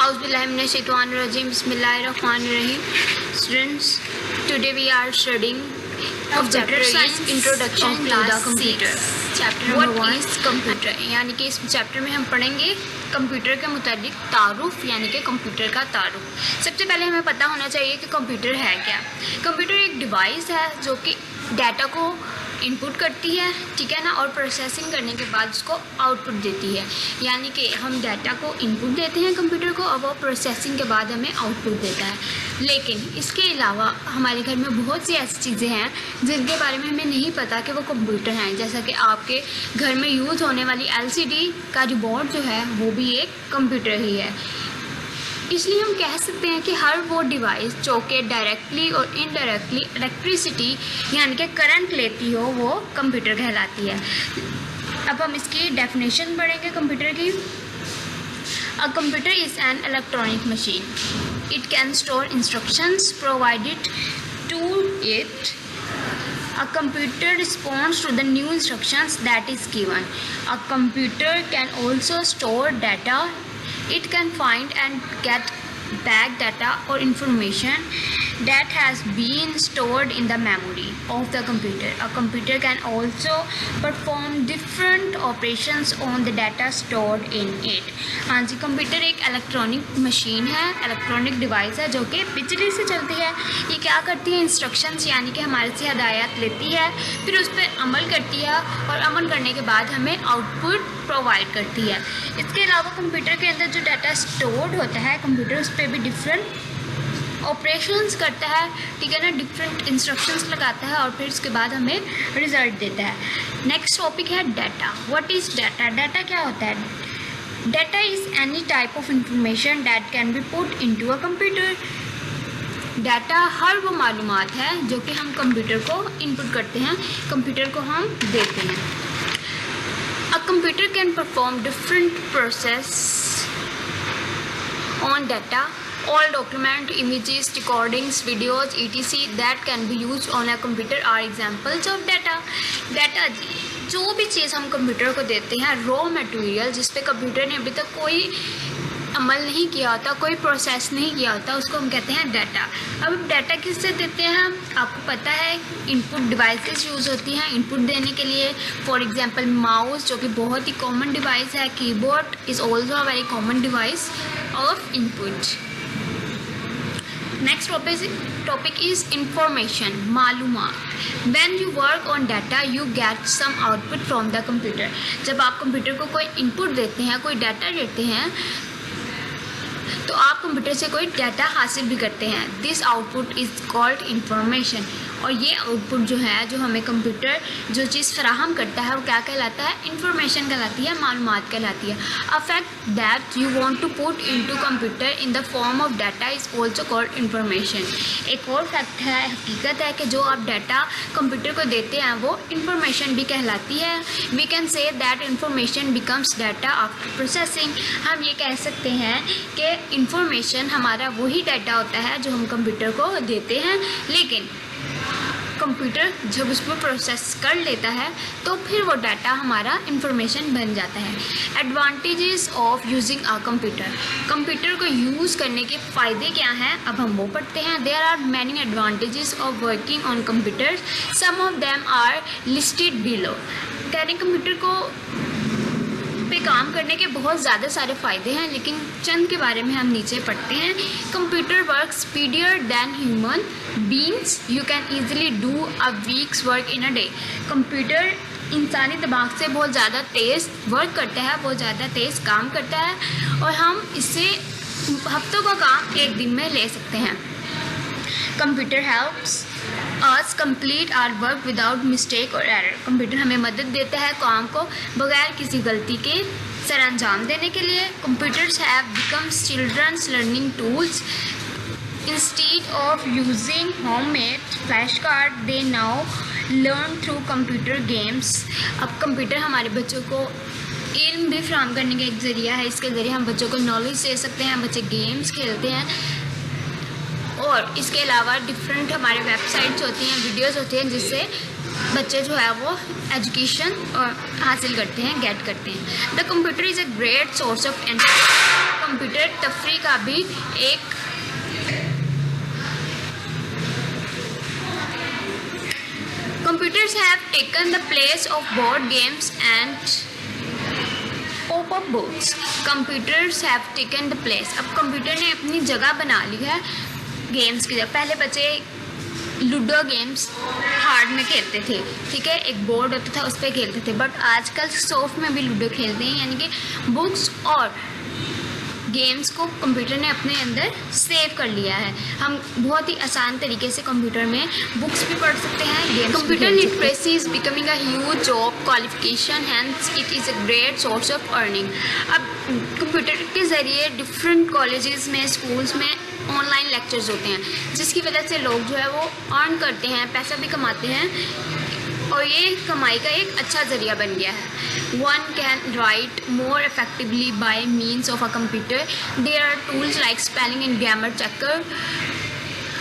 Auzubillahiminash-shaytanir-rajim. Bismillahir-rahmanir-rahim. Students, today we are studying of chapter is Introduction to the Computer. Chapter number 1 is Computer. यानी कि इस chapter में हम पढ़ेंगे computer के मुताबिक तारुफ यानी कि कंप्यूटर का तारुफ। सबसे पहले हमें पता होना चाहिए कि कंप्यूटर है क्या। कंप्यूटर एक डिवाइस है जो कि डाटा को इनपुट करती है, ठीक है ना, और प्रोसेसिंग करने के बाद उसको आउटपुट देती है। यानी कि हम डाटा को इनपुट देते हैं कंप्यूटर को और वो प्रोसेसिंग के बाद हमें आउटपुट देता है। लेकिन इसके अलावा हमारे घर में बहुत सी ऐसी चीज़ें हैं जिनके बारे में हमें नहीं पता कि वो कंप्यूटर हैं। जैसा कि आपके घर में यूज़ होने वाली LCD का रिमोट जो है वो भी एक कंप्यूटर ही है। इसलिए हम कह सकते हैं कि हर वो डिवाइस जो कि डायरेक्टली और इनडायरेक्टली इलेक्ट्रिसिटी यानी कि करंट लेती हो वो कंप्यूटर कहलाती है। अब हम इसकी डेफिनेशन पढ़ेंगे कंप्यूटर की। A computer is an electronic machine. It can store instructions provided to it. A computer responds to the new instructions that is given. A computer can also store data. It can find and get back data or information that has been stored in the memory of the computer. A computer can also perform different operations on the data stored in it. हाँ जी, computer एक electronic machine है, electronic device है जो कि बिजली से चलती है। ये क्या करती है, इंस्ट्रक्शंस यानी कि हमारे से हदायत लेती है, फिर उस पर अमल करती है और अमल करने के बाद हमें आउटपुट प्रोवाइड करती है। इसके अलावा कंप्यूटर के अंदर जो डाटा स्टोर्ड होता है कंप्यूटर उस पर भी डिफरेंट ऑपरेशंस करता है, ठीक है ना, डिफरेंट इंस्ट्रक्शंस लगाता है और फिर उसके बाद हमें रिजल्ट देता है। नेक्स्ट टॉपिक है data. What is data? Data क्या होता है? Data is any type of information that can be put into a computer. Data हर वो मालूमात है जो कि हम कंप्यूटर को इनपुट करते हैं, कंप्यूटर को हम देते हैं। A computer can perform different process on data. All document, images, recordings, videos, etc. that can be used on a computer are examples of data. Data जो भी चीज़ हम कंप्यूटर को देते हैं, रॉ मटेरियल जिस पे कंप्यूटर ने अभी तक कोई अमल नहीं किया होता, कोई प्रोसेस नहीं किया होता, उसको हम कहते हैं डाटा। अब डाटा किससे देते हैं हम? आपको पता है इनपुट डिवाइसेस यूज़ होती हैं इनपुट देने के लिए। फॉर एग्जांपल माउस जो कि बहुत ही कॉमन डिवाइस है, keyboard is also a very common device of input. Next topic is information, मालूमात। When you work on data you get some output from the computer. जब आप कंप्यूटर को कोई इनपुट देते हैं, कोई डाटा देते हैं, तो आप कंप्यूटर से कोई डाटा हासिल भी करते हैं। This output is called information. और ये आउटपुट जो है, जो हमें कंप्यूटर जो चीज़ फराहम करता है वो क्या कहलाता है? इंफॉर्मेशन कहलाती है, मालूमात कहलाती है। A fact that you want to put into computer in the form of data is also called information. एक और फैक्ट है, हकीकत है कि जो आप डाटा कंप्यूटर को देते हैं वो इंफॉर्मेशन भी कहलाती है। We can say that information becomes data after processing. हम ये कह सकते हैं कि इंफॉर्मेशन हमारा वही डाटा होता है जो हम कंप्यूटर को देते हैं, लेकिन कंप्यूटर जब उसको प्रोसेस कर लेता है तो फिर वो डाटा हमारा इंफॉर्मेशन बन जाता है। Advantages of using a computer. Computer को यूज़ करने के फ़ायदे क्या हैं, अब हम वो पढ़ते हैं। There are many advantages of working on computer, some of them are listed below. यानी कंप्यूटर को पे काम करने के बहुत ज़्यादा सारे फ़ायदे हैं, लेकिन चंद के बारे में हम नीचे पढ़ते हैं। Computer work speedier than human beings. You can easily do a week's work in a day. Computer इंसानी दिमाग से बहुत ज़्यादा तेज़ वर्क करता है, बहुत ज़्यादा तेज़ काम करता है और हम इससे हफ्तों का काम एक दिन में ले सकते हैं। Computer helps us complete our work without mistake और एरर। कंप्यूटर हमें मदद देता है काम को बगैर किसी गलती के सर अंजाम देने के लिए। Computers have become children's learning tools. Instead of using homemade flash card they now learn through computer games. अब कंप्यूटर हमारे बच्चों को इल्म भी फराहम करने का एक ज़रिया है। इसके ज़रिए हम बच्चों को नॉलेज दे सकते हैं, बच्चे गेम्स खेलते हैं और इसके अलावा डिफरेंट हमारे वेबसाइट्स होती हैं, वीडियोस होती हैं जिससे बच्चे जो है वो एजुकेशन हासिल करते हैं, गेट करते हैं। The computer is a great source of computer तफरी का भी एक Computers have taken the place of board games and pop-up books. Computers have taken the place. अब कंप्यूटर ने अपनी जगह बना ली है गेम्स की जगह। पहले बच्चे लूडो गेम्स हार्ड में खेलते थे, ठीक है, एक बोर्ड होता था उस पर खेलते थे, बट आजकल सॉफ्ट में भी लूडो खेलते हैं, यानी कि बुक्स और गेम्स को कंप्यूटर ने अपने अंदर सेव कर लिया है। हम बहुत ही आसान तरीके से कंप्यूटर में बुक्स भी पढ़ सकते हैं। Computer literacy is becoming a huge job qualification, hence it is a great source of earning. अब कंप्यूटर के ज़रिए डिफरेंट कॉलेजेस में, स्कूल्स में ऑनलाइन लेक्चर्स होते हैं, जिसकी वजह से लोग जो है वो अर्न करते हैं, पैसा भी कमाते हैं, और ये कमाई का एक अच्छा ज़रिया बन गया है। One can write more effectively by means of a computer. There are tools like spelling and grammar checker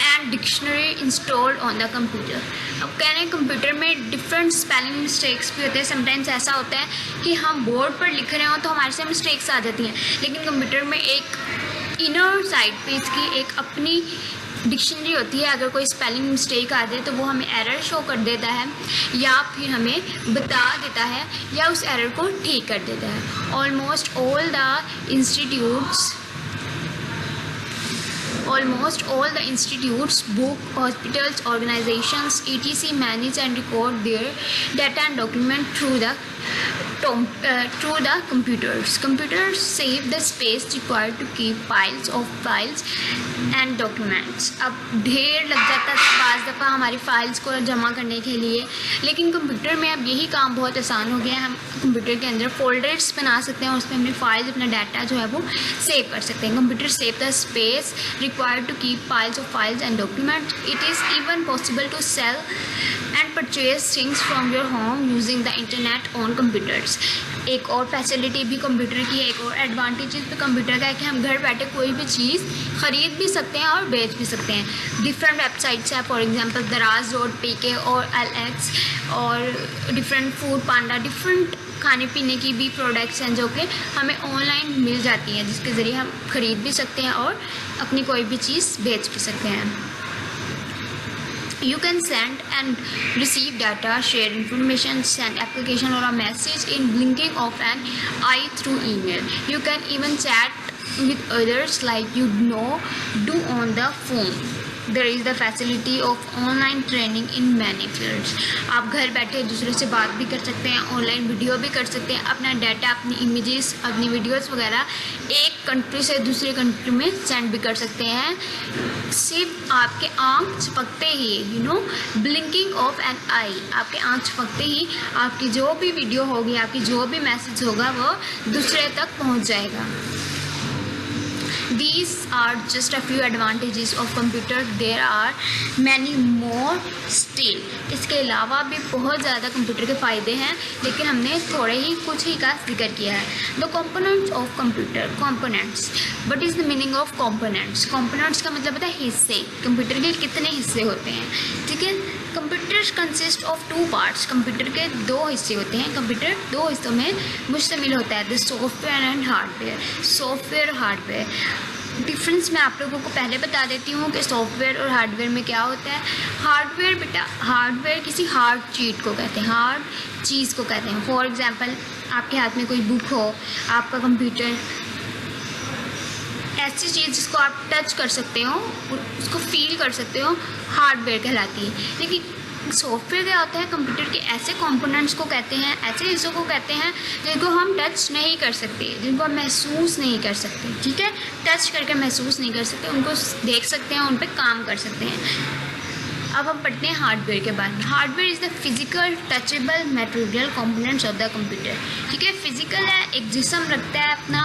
and dictionary installed on the computer. अब कह रहे हैं कंप्यूटर में डिफरेंट स्पेलिंग मिस्टेक्स भी होते हैं। समटाइम्स ऐसा होता है कि हम बोर्ड पर लिख रहे हो तो हमारे से मिस्टेक्स आ जाती हैं, लेकिन कंप्यूटर में एक इनर साइड पे इसकी एक अपनी डिक्शनरी होती है। अगर कोई स्पेलिंग मिस्टेक आ जाए तो वो हमें एरर शो कर देता है, या फिर हमें बता देता है, या उस एरर को ठीक कर देता है। Almost all the institutes, book, hospitals, organizations, etc. manage and record their data and document through the computers. Computers save the space required to keep files and documents. अब ढेर लग जाता है बाज़ दफ़ा हमारी फ़ाइल्स को जमा करने के लिए, लेकिन कंप्यूटर में अब यही काम बहुत आसान हो गया है। हम कंप्यूटर के अंदर फोल्डर्स बना सकते हैं और उसमें अपनी फाइल्स, अपना डाटा जो है वो सेव कर सकते हैं। Computer save the space required to keep files and documents. It is even possible to sell and purchase things from your home using the internet on computers. एक और फैसिलिटी भी कंप्यूटर की है, एक और एडवांटेज भी कंप्यूटर का है कि हम घर बैठे कोई भी चीज़ ख़रीद भी सकते हैं और बेच भी सकते हैं। डिफरेंट वेबसाइट्स हैं, फॉर एग्जांपल Daraz.pk और LX, और डिफरेंट फूड पांडा, डिफरेंट खाने पीने की भी प्रोडक्ट्स हैं जो कि हमें ऑनलाइन मिल जाती हैं, जिसके ज़रिए हम ख़रीद भी सकते हैं और अपनी कोई भी चीज़ बेच भी सकते हैं। You can send and receive data, share information, send application or a message in blinking of an eye through email. You can even chat with others like you do on the phone. There is the facility of online training in many fields. आप घर बैठे दूसरे से बात भी कर सकते हैं, ऑनलाइन वीडियो भी कर सकते हैं, अपना डाटा, अपनी इमेजेस, अपनी वीडियोस वगैरह एक कंट्री से दूसरे कंट्री में सेंड भी कर सकते हैं, सिर्फ आपके आँख झपकते ही, ब्लिंकिंग ऑफ एन आई। आपके आँख झपकते ही आपकी जो भी वीडियो होगी, आपकी जो भी मैसेज होगा वो दूसरे तक पहुँच जाएगा। These are just a few advantages of computer. There are many more still. इसके अलावा भी बहुत ज़्यादा कंप्यूटर के फ़ायदे हैं, लेकिन हमने थोड़े ही कुछ ही का जिक्र किया है। The components of computer. Components. What is the meaning of components? Components का मतलब होता है हिस्से। कंप्यूटर के कितने हिस्से होते हैं, ठीक है। Computer consist of 2 parts. Computer के 2 हिस्से होते हैं। कंप्यूटर 2 हिस्सों में मुश्तमिल होता है, the software and hardware. Software और हार्डवेयर डिफरेंस मैं आप लोगों को पहले बता देती हूँ कि सॉफ्टवेयर और हार्डवेयर में क्या होता है। हार्डवेयर बेटा, हार्डवेयर किसी हार्ड चीज़ को कहते हैं, हार्ड चीज़ को कहते हैं। फॉर एग्जांपल आपके हाथ में कोई बुक हो, आपका कंप्यूटर, ऐसी चीज़ जिसको आप टच कर सकते हो, उसको फील कर सकते हो, हार्डवेयर कहलाती है। लेकिन सॉफ्टवेयर क्या होता है, कंप्यूटर के ऐसे कंपोनेंट्स को कहते हैं, ऐसे हिस्सों को कहते हैं जिनको हम टच नहीं कर सकते, जिनको हम महसूस नहीं कर सकते, ठीक है। टच करके महसूस नहीं कर सकते, उनको देख सकते हैं, उन पर काम कर सकते हैं। अब हम पढ़ते हैं हार्डवेयर के बारे में। Hardware is the physical touchable material components of the computer, ठीक है। फिजिकल है, एक जिस्म रखता है अपना,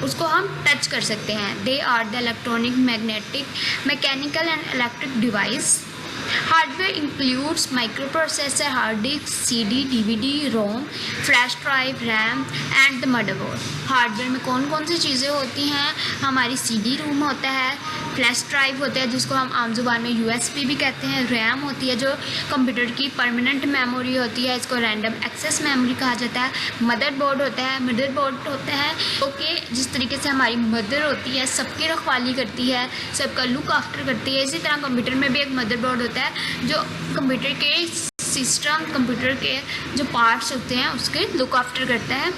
उसको हम टच कर सकते हैं। They are the electronic, magnetic, mechanical and electric device. Hardware includes microprocessor, hard disk, CD, DVD, ROM, flash drive, RAM and the motherboard. Hardware में कौन कौन सी चीज़ें होती हैं, हमारी CD रोम होता है, फ्लैश ड्राइव होता है जिसको हम आम जुबान में USB भी कहते हैं। रैम होती है जो कंप्यूटर की परमानेंट मेमोरी होती है, इसको रैंडम एक्सेस मेमोरी कहा जाता है। मदरबोर्ड होता है, मदरबोर्ड होता है ओके जिस तरीके से हमारी मदर होती है, सबकी रखवाली करती है, सबका लुक आफ्टर करती है, इसी तरह कंप्यूटर में भी एक मदरबोर्ड होता है जो कंप्यूटर के सिस्टम, कंप्यूटर के जो पार्ट्स होते हैं उसके लुक आफ्टर करता है।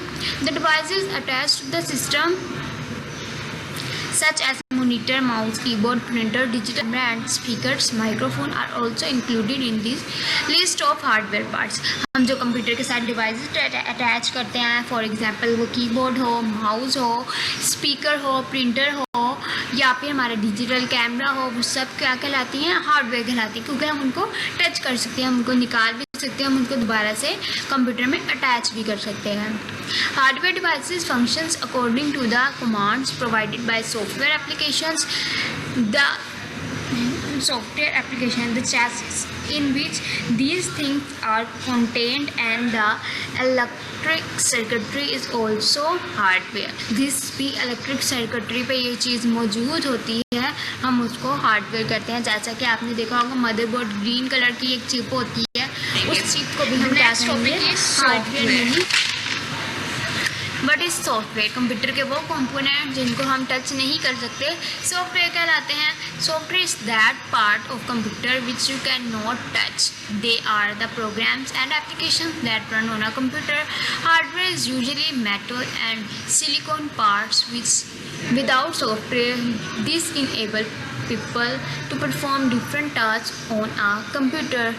The devices attached to the system such as monitor, mouse, keyboard, printer, digital camera and speakers, microphone are also included in this list of hardware parts। हम जो computer के साथ डिवाइसेस अटैच करते हैं, for example वो keyboard हो, mouse हो, speaker हो, प्रिंटर हो या फिर हमारा डिजिटल कैमरा हो, वो सब क्या कहलाती हैं? हार्डवेयर कहलाती हैं, क्योंकि हम उनको टच कर सकते हैं, हम उनको निकाल भी सकते हैं, हम उनको दोबारा से कंप्यूटर में अटैच भी कर सकते हैं। Hardware devices functions according to the commands provided by software applications, the software application, the chassis in which these things are contained and the electric circuitry is also hardware। this भी electric circuitry पे ये चीज़ मौजूद होती है, हम उसको hardware कहते हैं। जैसा कि आपने देखा होगा मदरबोर्ड ग्रीन कलर की एक चिप होती है, उस चिप को भी हम क्या कहेंगे? हार्डवेयर नहीं बट इस सॉफ्टवेयर, कंप्यूटर के वो कंपोनेंट जिनको हम टच नहीं कर सकते सॉफ्टवेयर कहलाते हैं। Software is that part of computer which you can not touch, they are the programs and application that run on a computer. Hardware is usually metal and silicon parts which without software this enable people to perform different task on a computer.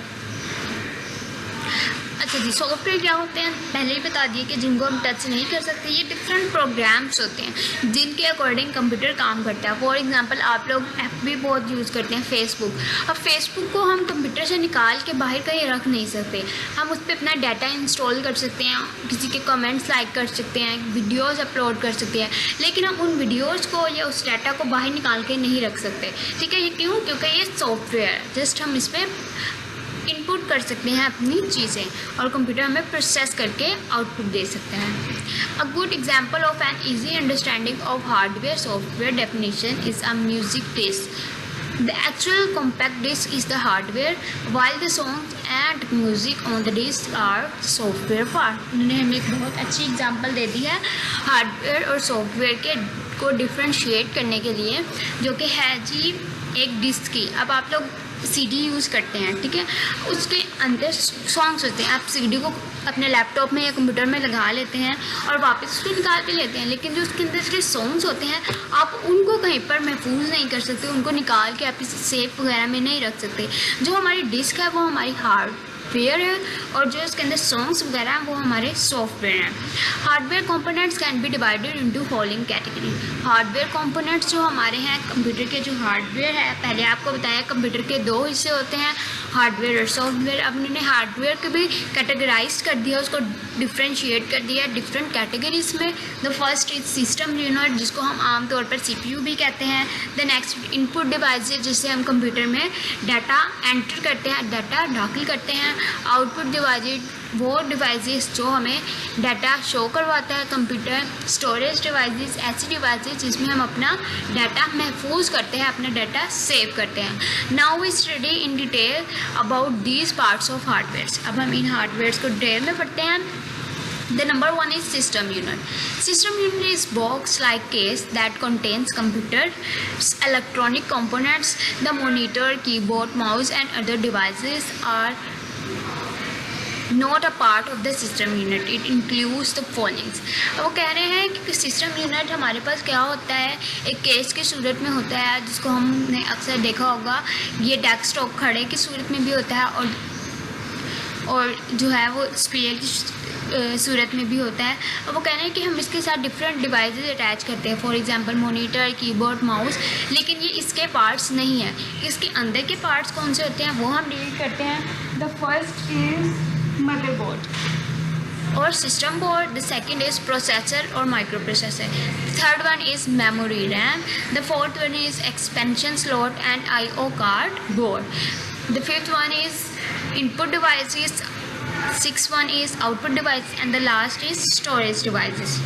अच्छा जी, software क्या होते हैं? पहले ही बता दिए कि जिनको हम टच नहीं कर सकते, ये डिफरेंट प्रोग्राम्स होते हैं जिनके अकॉर्डिंग कंप्यूटर काम करता है। फॉर एग्जांपल आप लोग FB बहुत यूज़ करते हैं, फेसबुक। अब फेसबुक को हम कंप्यूटर से निकाल के बाहर कहीं रख नहीं सकते, हम उस पर अपना डाटा इंस्टॉल कर सकते हैं, किसी के कमेंट्स लाइक कर सकते हैं, वीडियोज़ अपलोड कर सकते हैं, लेकिन हम उन वीडियोज़ को या उस डाटा को बाहर निकाल के नहीं रख सकते। ठीक है, ये क्यों? क्योंकि ये सॉफ्टवेयर है, जस्ट हम इस पर इनपुट कर सकते हैं अपनी चीज़ें और कंप्यूटर हमें प्रोसेस करके आउटपुट दे सकते हैं। A good example of an easy understanding of hardware software definition is a music disk. The actual compact disk is the hardware while the songs and music on the disk are software part. उन्होंने हमें एक बहुत अच्छी example दे दी है hardware और software के को differentiate करने के लिए, जो कि है जी एक डिस्क की। अब आप लोग CD यूज़ करते हैं, ठीक है, उसके अंदर सॉन्ग्स होते हैं। आप CD को अपने लैपटॉप में या कंप्यूटर में लगा लेते हैं और वापस उसको निकाल के लेते हैं, लेकिन जो उसके अंदर जो सॉन्ग्स होते हैं आप उनको कहीं पर महफूज नहीं कर सकते, उनको निकाल के आप इसे सेफ वगैरह में नहीं रख सकते। जो हमारी डिस्क है वो हमारी हार्डवेयर है और जो इसके अंदर सॉन्ग्स वगैरह हैं वो हमारे सॉफ्टवेयर हैं। Hardware components can be divided into following category. Hardware components जो हमारे हैं कंप्यूटर के, जो हार्डवेयर है, पहले आपको बताया कंप्यूटर के दो हिस्से होते हैं, हार्डवेयर और सॉफ्टवेयर। अब उन्होंने हार्डवेयर को भी कैटेगराइज कर दिया, उसको डिफ्रेंशिएट कर दिया डिफरेंट कैटेगरीज में। The first is system unit, जिसको हम आमतौर पर CPU भी कहते हैं। द नेक्स्ट इनपुट डिवाइसेज, जिससे हम कंप्यूटर में डाटा एंटर करते हैं, डाटा दाखिल करते हैं। आउटपुट डिवाइसेज, वो डिवाइसेस जो हमें डाटा शो करवाता है कंप्यूटर। स्टोरेज डिवाइसेस, ऐसी डिवाइसेस जिसमें हम अपना डाटा महफूज करते हैं, अपना डाटा सेव करते हैं। Now we study in detail about these parts of hardware. अब हम इन हार्डवेयर को डिटेल में पढ़ते हैं। The number one is system unit. System unit is box-like case that contains computer, electronic components. The monitor, keyboard, mouse, and other devices are not a part of the system unit. It includes the following. वो कह रहे हैं कि system unit हमारे पास क्या होता है, एक केस की सूरत में होता है, जिसको हमने अक्सर देखा होगा। ये डेस्कटॉप खड़े की सूरत में भी होता है और जो है वो स्क्रीन की सूरत में भी होता है। और वो कह रहे हैं कि हम इसके साथ डिफरेंट डिवाइसेस अटैच करते हैं, for example monitor, keyboard, mouse, लेकिन ये इसके पार्ट्स नहीं है। इसके अंदर के पार्ट्स कौन से होते हैं वो हम डील करते हैं। द फर्स्ट इज मदरबोर्ड और system board, the second is processor और micro processor, third one is memory RAM, the fourth one is expansion slot and IO card board, the fifth one is input devices, sixth one is output device, and the last is storage devices.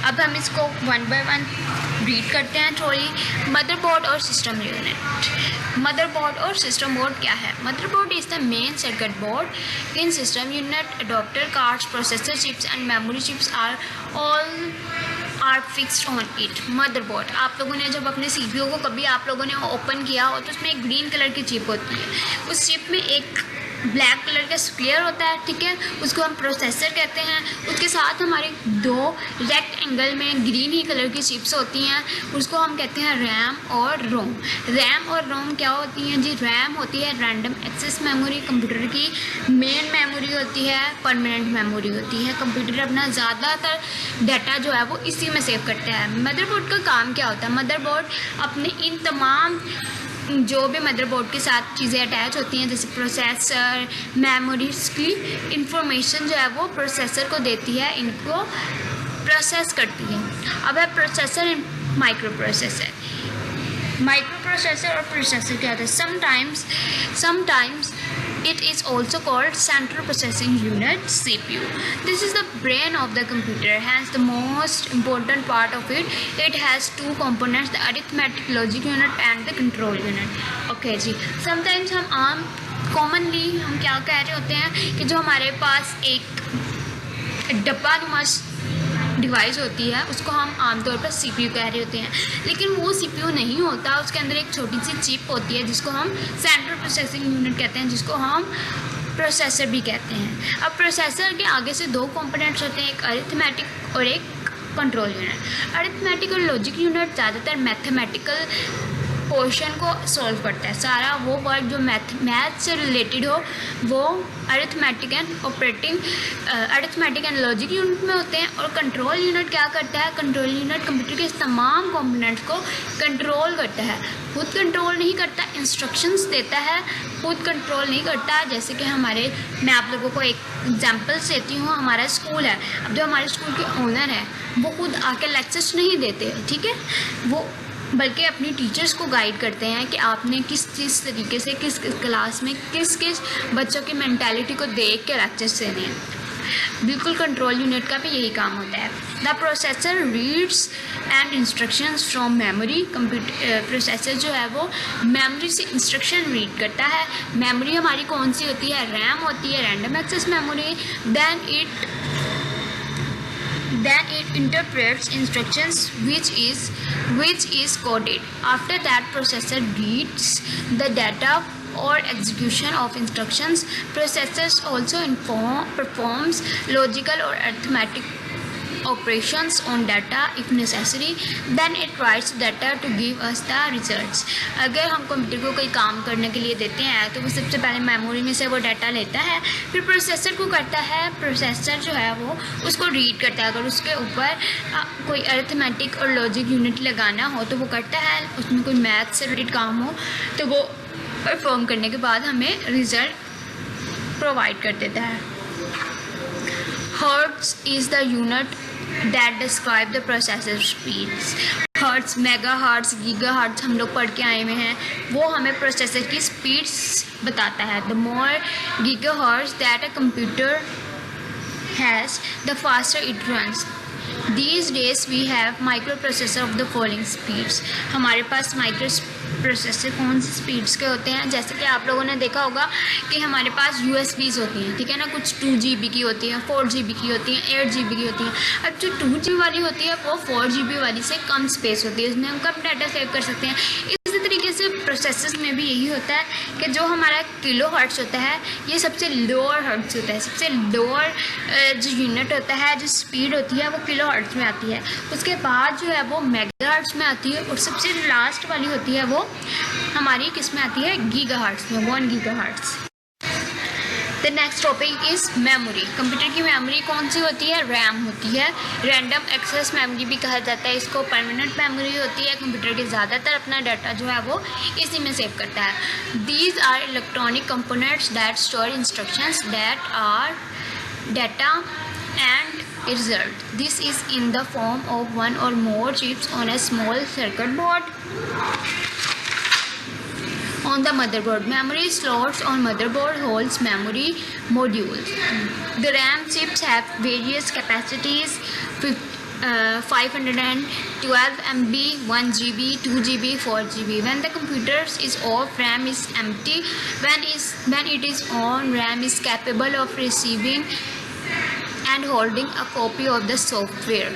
अब हम इसको one by one read करते हैं थोड़ी। Motherboard और system unit. Motherboard और system board क्या है? Motherboard is the main circuit board in system unit. Adapter cards, processor chips and memory chips are fixed on it. Motherboard, आप लोगों ने जब अपने CPU को कभी आप लोगों ने ओपन किया हो तो उसमें एक ग्रीन कलर की चिप होती है, उस चिप में एक ब्लैक कलर का स्क्वायर होता है, ठीक है, उसको हम प्रोसेसर कहते हैं। उसके साथ हमारे दो रेक्टेंगल में ग्रीन ही कलर की चिप्स होती हैं, उसको हम कहते हैं रैम और रोम। रैम और रोम क्या होती हैं जी? रैम होती है रैंडम एक्सेस मेमोरी, कंप्यूटर की मेन मेमोरी होती है, परमानेंट मेमोरी होती है। कंप्यूटर अपना ज़्यादातर डाटा जो है वो इसी में सेव करता है। मदरबोर्ड का काम क्या होता है? मदरबोर्ड अपने इन तमाम जो भी मदरबोर्ड के साथ चीज़ें अटैच होती हैं जैसे प्रोसेसर, मेमोरीज की इंफॉर्मेशन जो है वो प्रोसेसर को देती है, इनको प्रोसेस करती है। अब है processor and micro processor. Micro processor और प्रोसेसर क्या होता है? Sometimes it is also called central processing unit, CPU. This is the brain of the computer, hence the most important part of it. It has two components, the arithmetic logic unit and the control unit. Okay जी, sometimes हम commonly हम क्या कह रहे होते हैं कि जो हमारे पास एक डब्बा नुमा डिवाइस होती है उसको हम आमतौर पर CPU कह रहे होते हैं, लेकिन वो CPU नहीं होता, उसके अंदर एक छोटी सी चिप होती है जिसको हम सेंट्रल प्रोसेसिंग यूनिट कहते हैं, जिसको हम प्रोसेसर भी कहते हैं। अब प्रोसेसर के आगे से दो कंपोनेंट्स होते हैं, एक अरिथमेटिक और एक कंट्रोल यूनिट। अरिथमेटिक और लॉजिक यूनिट ज़्यादातर मैथमेटिकल पोर्शन को सॉल्व करता है। सारा वो वर्क जो मैथ से रिलेटेड हो वो अरिथमेटिक एंड लॉजिक यूनिट में होते हैं। और कंट्रोल यूनिट क्या करता है? कंट्रोल यूनिट कंप्यूटर के तमाम कंपोनेंट्स को कंट्रोल करता है। खुद कंट्रोल नहीं करता, इंस्ट्रक्शंस देता है, खुद कंट्रोल नहीं करता। जैसे कि मैं आप लोगों को एक एग्जांपल्स देती हूँ। हमारा स्कूल है, अब जो हमारे स्कूल के ओनर हैं वो खुद आके लेक्चर्स नहीं देते, ठीक है, वो बल्कि अपनी टीचर्स को गाइड करते हैं कि आपने किस तरीके से किस क्लास में किस बच्चों की मेंटालिटी को देख के लेक्चर्स देने हैं। बिल्कुल कंट्रोल यूनिट का भी यही काम होता है। The processor reads and instructions from memory. Computer processor जो है वो मेमोरी से इंस्ट्रक्शन रीड करता है। मेमोरी हमारी कौन सी होती है? रैम होती है, random access memory. Then it interprets instructions which is coded. After that, processor reads the data or execution of instructions. Processors also performs logical or arithmetic operations on data if necessary. Then it writes data to give us the results. अगर हम computer को कोई काम करने के लिए देते हैं तो वो सबसे पहले मेमोरी में से वो डाटा लेता है, फिर प्रोसेसर को करता है। प्रोसेसर जो है वो उसको रीड करता है। अगर उसके ऊपर कोई अरिथमेटिक और लॉजिक यूनिट लगाना हो तो वो करता है, उसमें कोई मैथ से रिलेटेड काम हो तो वो परफॉर्म करने के बाद हमें रिजल्ट प्रोवाइड कर देता है। Hertz is the unit that describe the processor speeds. Hertz, mega hertz, giga hertz हम लोग पढ़ के आए हुए हैं, वो हमें प्रोसेसर की स्पीड्स बताता है। The more giga hertz that a computer has the faster it runs. These days we have microprocessor of the following speeds. हमारे पास माइक्रो प्रोसेसर कौन सी स्पीड्स के होते हैं? जैसे कि आप लोगों ने देखा होगा कि हमारे पास USBs होती हैं, ठीक है ना, कुछ 2 GB की होती हैं, 4 GB की होती हैं, 8 GB की होती हैं। अब जो 2 GB वाली होती है वो 4 GB वाली से कम स्पेस होती है, इसमें हम कम डाटा सेव कर सकते हैं। इसी तरीके से प्रोसेसर्स में भी यही होता है कि जो हमारा किलो हर्ट्ज होता है ये सबसे लोअर हर्ट्ज होता है। सबसे लोअर जो यूनिट होता है, जो स्पीड होती है वो किलो हर्ट्ज में आती है, उसके बाद जो है वो मेगा हर्ट्ज में आती है, और सबसे लास्ट वाली होती है वो हमारी किस में आती है? गीगा हर्ट्ज में, 1 giga hertz. The next topic is memory. Computer की मेमोरी कौन सी होती है? रैम होती है। रैंडम एक्सेस मेमोरी भी कहा जाता है इसको। परमानेंट मेमोरी होती है, कंप्यूटर के ज़्यादातर अपना डाटा जो है वो इसी में सेव करता है। These are electronic components that store instructions that are data and result. This is in the form of one or more chips on a small circuit board. On the motherboard, memory slots on motherboard holds memory modules. The RAM chips have various capacities. 512 MB, 1 GB, 2 GB, 4 GB. When the computer is off, RAM is empty. When it is on, RAM is capable of receiving and holding a copy of the software,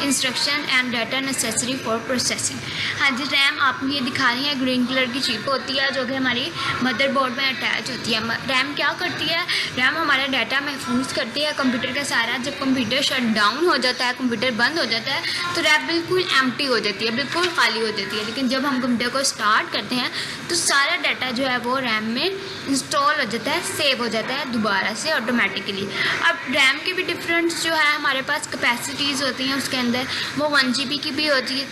instruction and data necessary for processing. हाँ जी, RAM आप ये दिखा रही है green colour की chip होती है जो कि हमारी मदरबोर्ड में अटैच होती है। रैम क्या करती है? रैम हमारा डाटा महफूज करती है कंप्यूटर का सारा। जब कंप्यूटर शट डाउन हो जाता है, कंप्यूटर बंद हो जाता है, तो रैम बिल्कुल एम्प्टी हो जाती है, बिल्कुल खाली हो जाती है। लेकिन जब हम कंप्यूटर को स्टार्ट करते हैं तो सारा डाटा जो है वो रैम में इंस्टॉल हो जाता है, सेव हो जाता है दोबारा से ऑटोमेटिकली। अब रैम के भी डिफरेंट जो है हमारे पास कैपेसिटीज़ होती हैं उसके अंदर, वो 1 GB की भी होती है,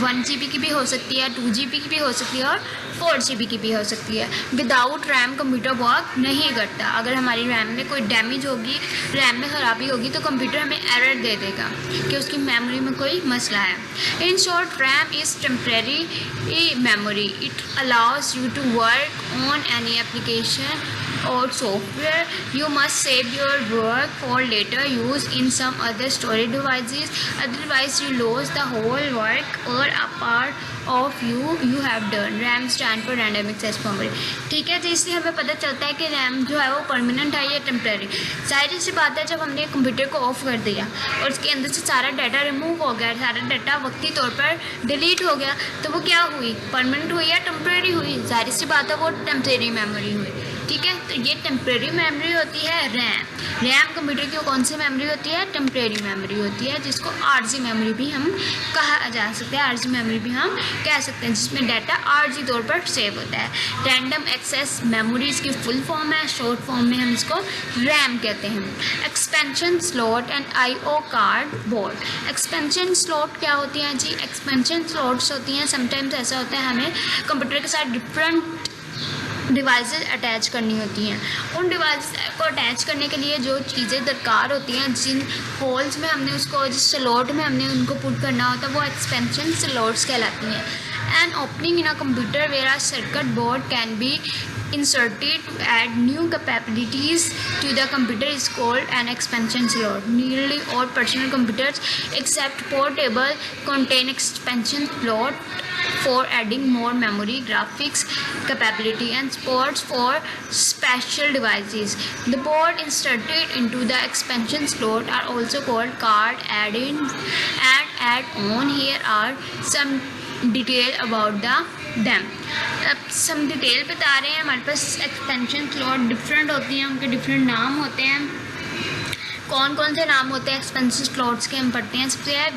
1 GB की भी हो सकती है, 2 GB की भी हो सकती है और 4 GB की भी हो सकती है। विदाउट रैम कंप्यूटर वर्क नहीं करता। अगर हमारी रैम में कोई डैमेज होगी, रैम में ख़राबी होगी, तो कंप्यूटर हमें एरर दे देगा कि उसकी मेमोरी में कोई मसला है। In short, RAM is temporary memory. It allows you to work on any application or software. You must save your work for later use in some other storage devices. Otherwise, you lose the whole work or a part of you have done. RAM stand for random access memory. ठीक है, तो इससे हमें पता चलता है कि RAM जो है वो परमानेंट है या टेम्परेरी। जाहिर सी बात है, जब हमने कंप्यूटर को ऑफ कर दिया और उसके अंदर से सारा डाटा रिमूव हो गया, सारा डाटा वक्ती तौर पर डिलीट हो गया, तो वो क्या हुई? परमानेंट हुई या टेम्परेरी हुई? जाहिर सी बात है वो टेम्परेरी मेमोरी हुई। ठीक है, तो ये टेम्परेरी मेमोरी होती है रैम। रैम कंप्यूटर की कौन सी मेमोरी होती है? टेम्परेरी मेमोरी होती है, जिसको आरजी मेमोरी भी हम कहा जा सकते हैं, आरजी मेमोरी भी हम कह सकते हैं, जिसमें डाटा आरजी तौर पर सेव होता है। रैंडम एक्सेस मेमोरी इसकी फुल फॉर्म है, शॉर्ट फॉर्म में हम इसको रैम कहते हैं। Expansion slot and IO card board. Expansion slot क्या होती हैं जी? एक्सपेंशन स्लॉट्स होती हैं, समटाइम्स ऐसा होता है हमें कंप्यूटर के साथ डिफरेंट डिवाइसेस अटैच करनी होती हैं। उन डिवाइस को अटैच करने के लिए जो चीज़ें दरकार होती हैं, जिन होल्स में हमने उसको, जिस स्लॉट में हमने उनको पुट करना होता है, वो एक्सपेंशन स्लॉट्स कहलाती हैं। And opening in a computer where a circuit board can be inserted to add new capabilities to the computer is called an expansion slot. Nearly all personal computers except portable contain expansion slot for adding more memory, graphics capability and ports for special devices. The board inserted into the expansion slot are also called card add-ins and add-on. Here are some detail about them. अब सम detail बता रहे हैं। हमारे पास expansion slot different होती हैं, उनके different नाम होते हैं। कौन कौन से नाम होते हैं एक्सपेंशन स्लॉट्स के हम पढ़ते हैं। सबसे है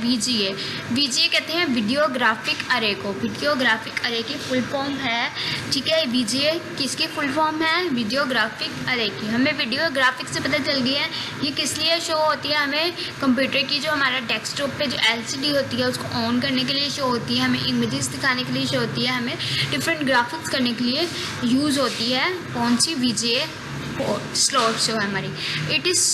VGA कहते हैं वीडियोग्राफिक अरे को। वीडियोग्राफिक अरे की फुल फॉर्म है, ठीक है, VGA किसकी फुल फॉर्म है? वीडियोग्राफिक अरे की। हमें वीडियोग्राफिक से पता चल गया है ये किस लिए शो होती है। हमें कंप्यूटर की जो हमारा डेस्कटॉप पे जो LCD होती है उसको ऑन करने के लिए शो होती है, हमें इमेजेस दिखाने के लिए शो होती है, हमें डिफरेंट ग्राफिक्स करने के लिए यूज़ होती है। कौन सी? VGA स्लॉट जो है हमारी। It is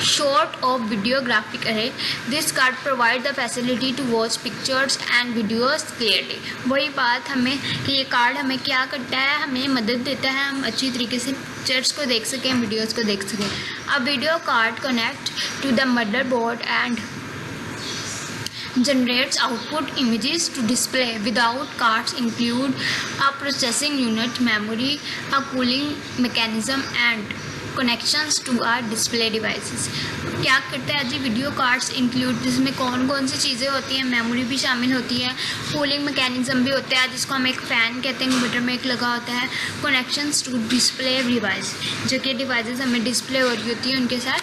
short of videographic array. This card provide the facility to watch pictures and videos clearly. वही बात हमें कि ये कार्ड हमें क्या करता है? हमें मदद देता है हम अच्छी तरीके से पिक्चर्स को देख सकें, वीडियोस को देख सकें। A video card connect to the motherboard and generates output images to display. Without cards include a processing unit, memory, a cooling mechanism and connections to our display devices. क्या करता है जी? Video cards include, जिसमें कौन कौन सी चीज़ें होती हैं? Memory भी शामिल होती है, कूलिंग मैकेनिज्म भी होता है, जिसको हम एक फ़ैन कहते हैं, कंप्यूटर में एक लगा होता है। कनेक्शंस टू डिस्प्ले डिवाइस, जो कि डिवाइसेस हमें डिस्प्ले हो रही होती है उनके साथ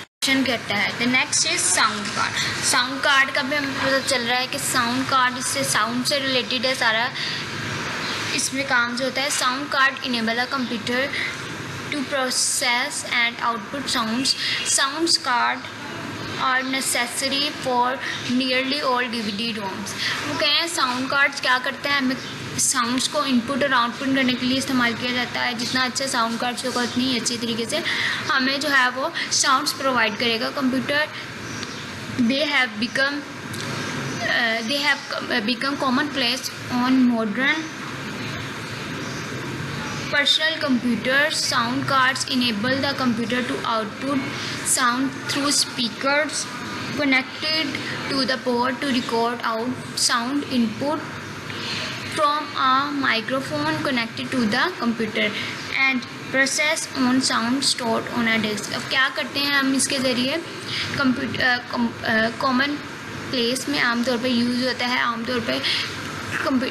करता है। The next is sound card. Sound card का भी हमें पता चल रहा है कि साउंड कार्ड, इससे साउंड से रिलेटेड है सारा इसमें काम जो होता है। Sound card enable a computer to process and output sounds. Sounds card are necessary for nearly all DVD-ROMs. वो कह रहे हैं साउंड कार्ड्स क्या करते हैं? हमें साउंड्स को इनपुट और आउटपुट करने के लिए इस्तेमाल किया जाता है। जितना अच्छा साउंड कार्ड्स होगा उतनी ही अच्छी तरीके से हमें जो है वो साउंड्स प्रोवाइड करेगा computer. They have become common place on modern personal computers. Sound cards enable the computer to output sound through speakers connected to the port to record out sound input from a microphone connected to the computer and process on sound stored on a disk। अब क्या करते हैं हम इसके ज़रिए common place में आमतौर पर यूज़ होता है। आमतौर पर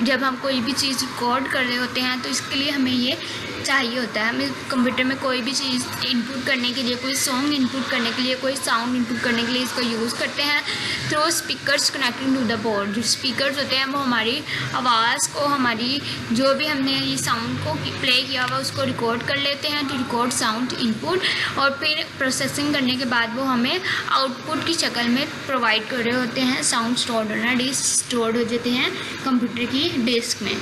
जब हम कोई भी चीज़ रिकॉर्ड कर रहे होते हैं तो इसके लिए हमें ये चाहिए होता है। हमें कंप्यूटर में कोई भी चीज़ इनपुट करने के लिए, कोई सॉन्ग इनपुट करने के लिए, कोई साउंड इनपुट करने के लिए इसको यूज़ करते हैं through speakers connecting to the board. जो स्पीकर्स होते हैं वो हमारी आवाज़ को, हमारी जो भी हमने ये साउंड को प्ले किया हुआ उसको रिकॉर्ड कर लेते हैं टू रिकॉर्ड साउंड इनपुट, और फिर प्रोसेसिंग करने के बाद वो हमें आउटपुट की शक्ल में प्रोवाइड कर रहे होते हैं। साउंड स्टोर्ड होना, डिस्क स्टोर्ड हो जाते हैं कंप्यूटर की डिस्क में।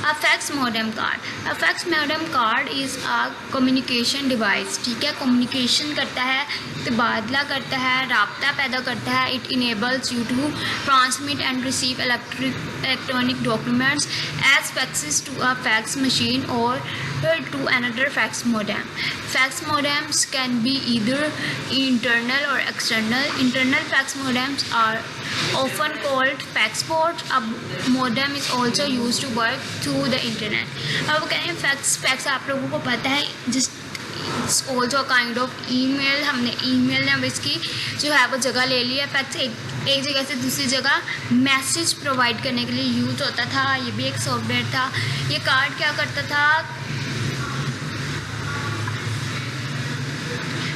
A fax modem card. A fax modem card is a communication device। ठीक है, कम्युनिकेशन करता है, तबादला करता है, राब्ता पैदा करता है। It enables you to transmit and receive electronic documents as faxes to a fax machine or to another fax modem। Fax modems can be either internal or external। Internal fax modems are often called fax ports। A modem is also used to work through the internet। अब कह रहे हैं fax आप लोगों को पता है, जिस ऑल्सो काइंड ऑफ ईमेल। हमने ईमेल ने अब इसकी जो है वो जगह ले ली है। फैक्स एक जगह से दूसरी जगह मैसेज प्रोवाइड करने के लिए यूज होता था। ये भी एक सॉफ्टवेयर था। ये कार्ड क्या करता था,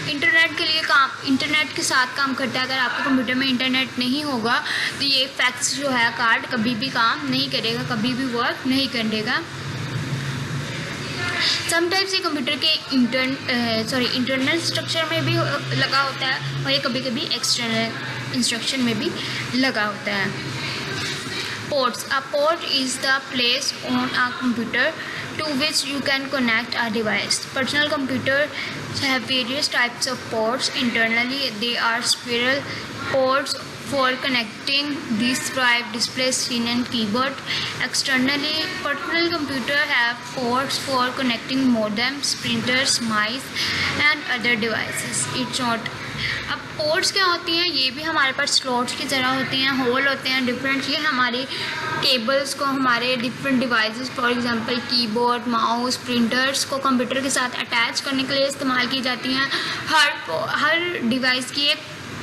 इंटरनेट के लिए इंटरनेट के साथ काम करता है। अगर आपके कंप्यूटर में इंटरनेट नहीं होगा तो ये फैक्स जो है कार्ड कभी भी काम नहीं करेगा, कभी भी वर्क नहीं करेगा। समटाइम्स ये कंप्यूटर के इंटरनल स्ट्रक्चर में भी लगा होता है और ये कभी कभी एक्सटर्नल इंस्ट्रक्शन में भी लगा होता है। Ports. A port is the place on a computer to which you can connect a device। Personal computers have various types of ports। Internally, they are spiral ports for connecting disk drive, display screen and keyboard। Externally, personal computers have ports for connecting modems, printers, mice and other devices। It's not। अब ports क्या होती हैं, ये भी हमारे पास slots की तरह होती हैं, होल होते हैं डिफरेंट। ये हमारे केबल्स को हमारे different devices, for example keyboard, mouse, printers को कंप्यूटर के साथ अटैच करने के लिए इस्तेमाल की जाती हैं। हर डिवाइस की एक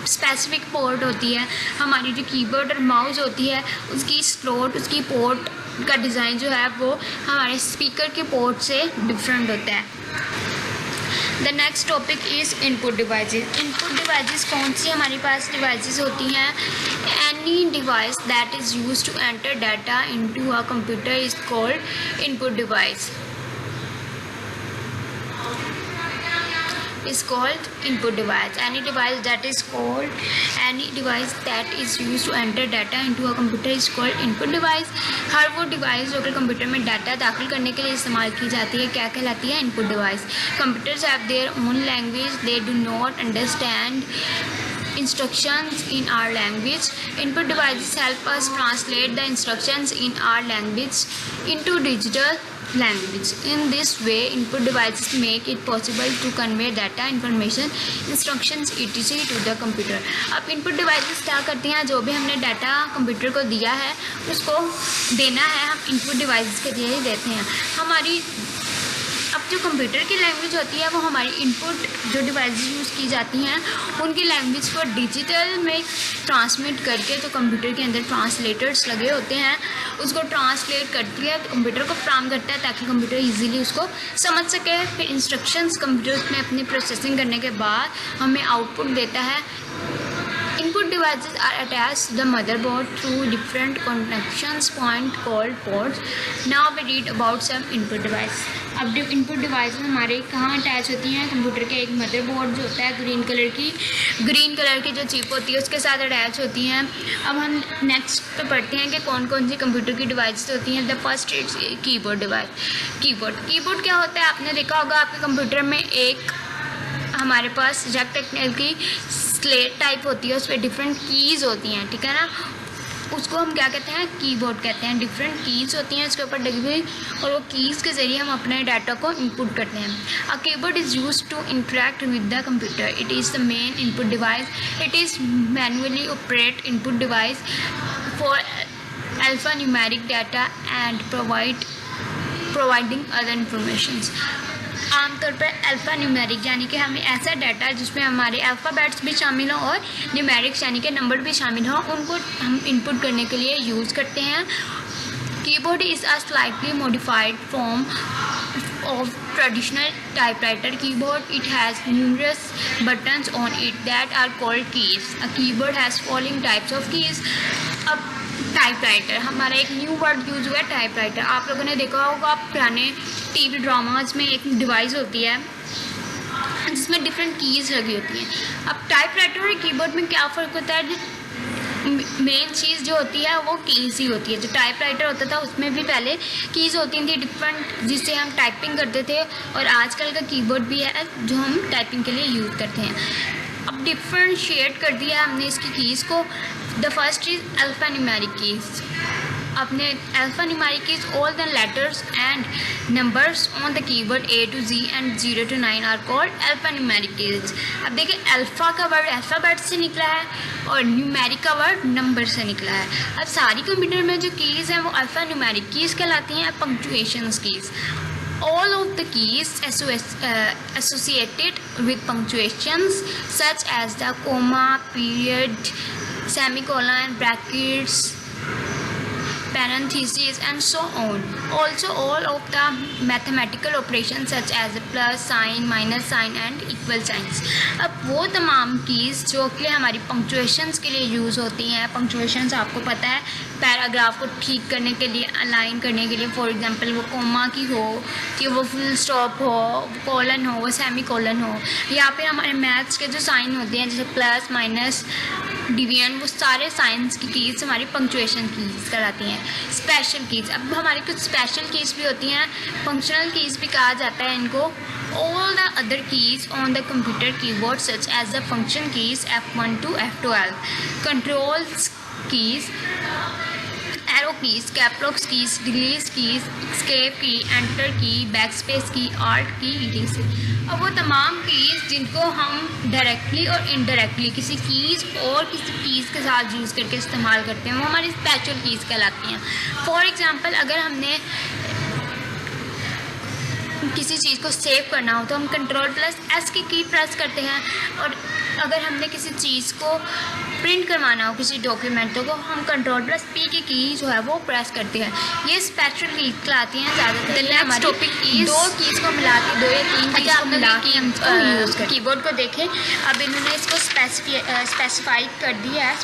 स्पेसिफिक पोर्ट होती है। हमारी जो कीबोर्ड और माउस होती है उसकी स्लॉट, उसकी पोर्ट का डिज़ाइन जो है वो हमारे स्पीकर के पोर्ट से डिफरेंट होता है। The next topic is input devices. Input devices कौन सी हमारे पास डिवाइसेस होती हैं? Any device that is use to enter data into a computer is called input device. is called input device। Any device that is used to enter data into a computer is called input device। हर वो device जो कि computer में data दाखिल करने के लिए इस्तेमाल की जाती है क्या कहलाती है? Input device. Computers have their own language, they do not understand instructions in our language। Input devices help us translate the instructions in our language into digital language। In this way, input devices make it possible to convey data, information, instructions etc to the computer। अब input devices क्या करती हैं? जो भी हमने data computer को दिया है उसको देना है, हम input devices के जरिए देते हैं। हमारी अब जो कंप्यूटर की लैंग्वेज होती है वो हमारी इनपुट जो डिवाइस यूज़ की जाती हैं उनकी लैंग्वेज को डिजिटल में ट्रांसमिट करके, जो कंप्यूटर के अंदर ट्रांसलेटर्स लगे होते हैं, उसको ट्रांसलेट करती है, तो कंप्यूटर को फ्राम करता है ताकि कंप्यूटर इजीली उसको समझ सके। फिर इंस्ट्रक्शंस कंप्यूटर में अपनी प्रोसेसिंग करने के बाद हमें आउटपुट देता है। Input devices are attached to the motherboard through different connections point called ports। Now we read about some input device। अब जो इनपुट डिवाइस हमारे कहाँ अटैच होती हैं? कंप्यूटर के एक मदरबोर्ड जो होता है ग्रीन कलर की जो चिप होती है उसके साथ अटैच होती हैं। अब हम नेक्स्ट पे पढ़ते हैं कि कौन कौन सी कंप्यूटर की डिवाइस होती हैं। The first is keyboard device. Keyboard क्या होता है? आपने देखा होगा आपके कंप्यूटर में एक हमारे पास रेक्टेंगल की स्लेट टाइप होती है, उस पर डिफरेंट कीज़ होती हैं, ठीक है ना। उसको हम क्या कहते हैं, कीबोर्ड कहते हैं। डिफरेंट कीज़ होती हैं उसके ऊपर लगी हुई और वो कीज़ के ज़रिए हम अपने डाटा को इनपुट करते हैं। A keyboard is used to interact with the computer. It is the main input device. It is manually operate input device for alphanumeric data and providing other informations। आमतौर पर alpha numeric यानी कि हमें ऐसा data जिसमें हमारे alphabets भी शामिल हों और न्यूमेरिक्स यानी कि नंबर भी शामिल हों, उनको हम इनपुट करने के लिए यूज़ करते हैं। Keyboard is a slightly modified form of traditional typewriter keyboard. It has numerous buttons on it that are called keys. A keyboard has following types of keys. अब टाइपराइटर, हमारा एक न्यू वर्ड यूज हुआ है typewriter. आप लोगों ने देखा होगा पुराने टीवी ड्रामाज में एक डिवाइस होती है जिसमें डिफरेंट कीज़ लगी होती हैं। अब टाइपराइटर और कीबोर्ड में क्या फ़र्क होता है? मेन चीज़ जो होती है वो कीज़ ही होती है। जो टाइपराइटर होता था उसमें भी पहले कीज़ होती थी डिफरेंट, जिससे हम टाइपिंग करते थे, और आजकल का कीबोर्ड भी है जो हम टाइपिंग के लिए यूज़ करते हैं। अब डिफरेंशिएट कर दिया हमने इसकी कीज़ को। The first is alphanumeric keys. अपने alphanumeric keys all the letters and numbers on the keyboard A to Z and 0 to 9 are called alphanumeric keys. अब देखिए अल्फ़ा का वर्ड अल्फ़ाबेट से निकला है और न्यूमेरिक का वर्ड नंबर से निकला है। अब सारी कंप्यूटर में जो कीज़ हैं वो अल्फ़ान्यूमेरिक कीज़ कहलाती हैं, punctuations keys. All of the keys associated with punctuations such as the comma, period, semicolon, brackets, parentheses and so on. Also all of the mathematical operations such as plus sign, minus sign and equal signs। अब वो तमाम keys जो कि हमारी punctuations के लिए use होती हैं। पंक्चुएशंस आपको पता है पैराग्राफ को ठीक करने के लिए, अलाइन करने के लिए, फॉर एग्जांपल वो कोमा की हो, कि वो फुल स्टॉप हो, कॉलन हो, वो सेमी कॉलन हो, या फिर हमारे मैथ्स के जो साइन होते हैं जैसे प्लस माइनस डिवीजन, वो सारे साइंस की कीज़ हमारी पंक्चुएशन कीज़ कहलाती हैं। स्पेशल कीज़, अब हमारी कुछ स्पेशल कीज़ भी होती हैं, फंक्शनल कीज़ भी कहा जाता है इनको। All the other keys on the computer keyboard such as the function keys F1 to F12, controls keys, arrow keys, caps locks keys, delete keys, escape key, enter key, backspace key, alt key, etc। अब वो तमाम keys जिनको हम directly और indirectly किसी keys और किसी keys के साथ यूज़ करके इस्तेमाल करते हैं, वो हमारी स्पेशल कीज़ कहलाती हैं। फॉर एग्जांपल अगर हमने किसी चीज़ को सेव करना हो तो हम Ctrl+S की प्रेस करते हैं, और अगर हमने किसी चीज़ को प्रिंट करवाना हो किसी डॉक्यूमेंट को हम Ctrl+P की जो है वो प्रेस करते हैं। ये स्पेशल कीज़ कहलाती हैं ज़्यादातर। हमारी टॉपिक दो कीज़ को मिला के, दो या तीन कीज़ को मिला के हम इसको यूज़ करते हैं। कीबोर्ड को देखें, अब इन्होंने इसको स्पेसिफाई कर दिया है,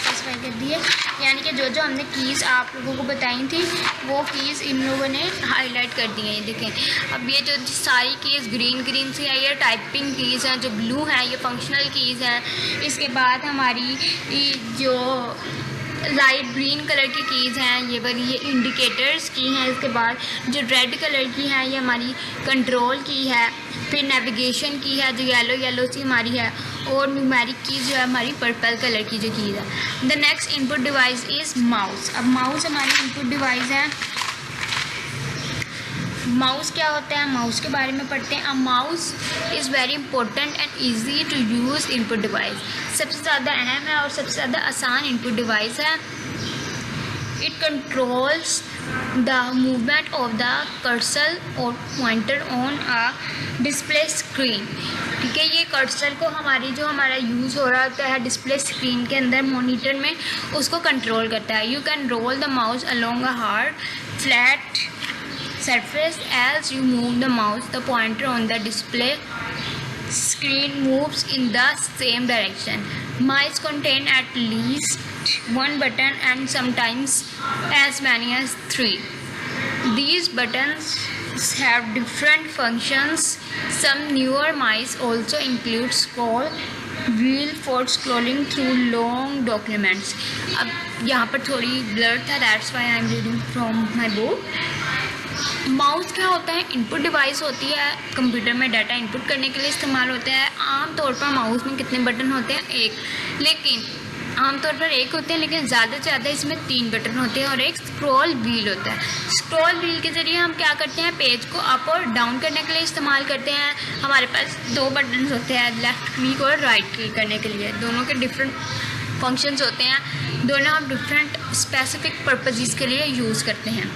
यानी कि जो जो हमने कीज़ आप लोगों को बताई थी वो कीज़ इन लोगों ने हाईलाइट कर दी हैं। ये देखें, अब ये जो सारी कीज़ ग्रीन से है ये टाइपिंग कीज़ हैं, जो ब्लू है ये फंक्शनल कीज़ हैं। इसके बाद हमारी जो लाइट ग्रीन कलर की कीज़ हैं ये वाली, ये इंडिकेटर्स की हैं। इसके बाद जो रेड कलर की हैं ये हमारी कंट्रोल की है। फिर नेविगेशन की है जो येलो सी हमारी है, और न्यूमेरिक की जो है हमारी पर्पल कलर की जो कीज़ है। The next input device is mouse. अब माउस हमारी इनपुट डिवाइस है। माउस क्या होता है, माउस के बारे में पढ़ते हैं। A mouse is very important and easy to use input device. सबसे ज़्यादा अहम है और सबसे ज़्यादा आसान इनपुट डिवाइस है। It controls the movement of the cursor और pointer on a display screen. ठीक है, ये कर्सर को हमारा यूज़ हो रहा होता है डिस्प्ले स्क्रीन के अंदर मॉनिटर में, उसको कंट्रोल करता है। You can roll the mouse along a hard flat surface as you move the mouse. The pointer on the display screen moves in the same direction. Mice contain at least one button and sometimes as many as 3. These buttons have different functions. Some newer mice also include scroll wheel for scrolling through long documents. अब यहाँ पर थोड़ी blur था, that's why I am reading from my book. Mouse क्या होता है, input device होती है, कंप्यूटर में डाटा इनपुट करने के लिए इस्तेमाल होता है। आम तौर पर माउस में कितने बटन होते हैं, एक, लेकिन आमतौर पर एक होते हैं, लेकिन ज़्यादा से ज़्यादा इसमें 3 बटन होते हैं और एक स्क्रॉल व्हील होता है। स्क्रॉल व्हील के ज़रिए हम क्या करते हैं, पेज को अप और डाउन करने के लिए इस्तेमाल करते हैं। हमारे पास 2 बटन होते हैं, लेफ़्ट क्लिक और राइट क्लिक करने के लिए। दोनों के डिफरेंट फंक्शंस होते हैं, दोनों हम डिफरेंट स्पेसिफिक पर्पसेस के लिए यूज़ करते हैं।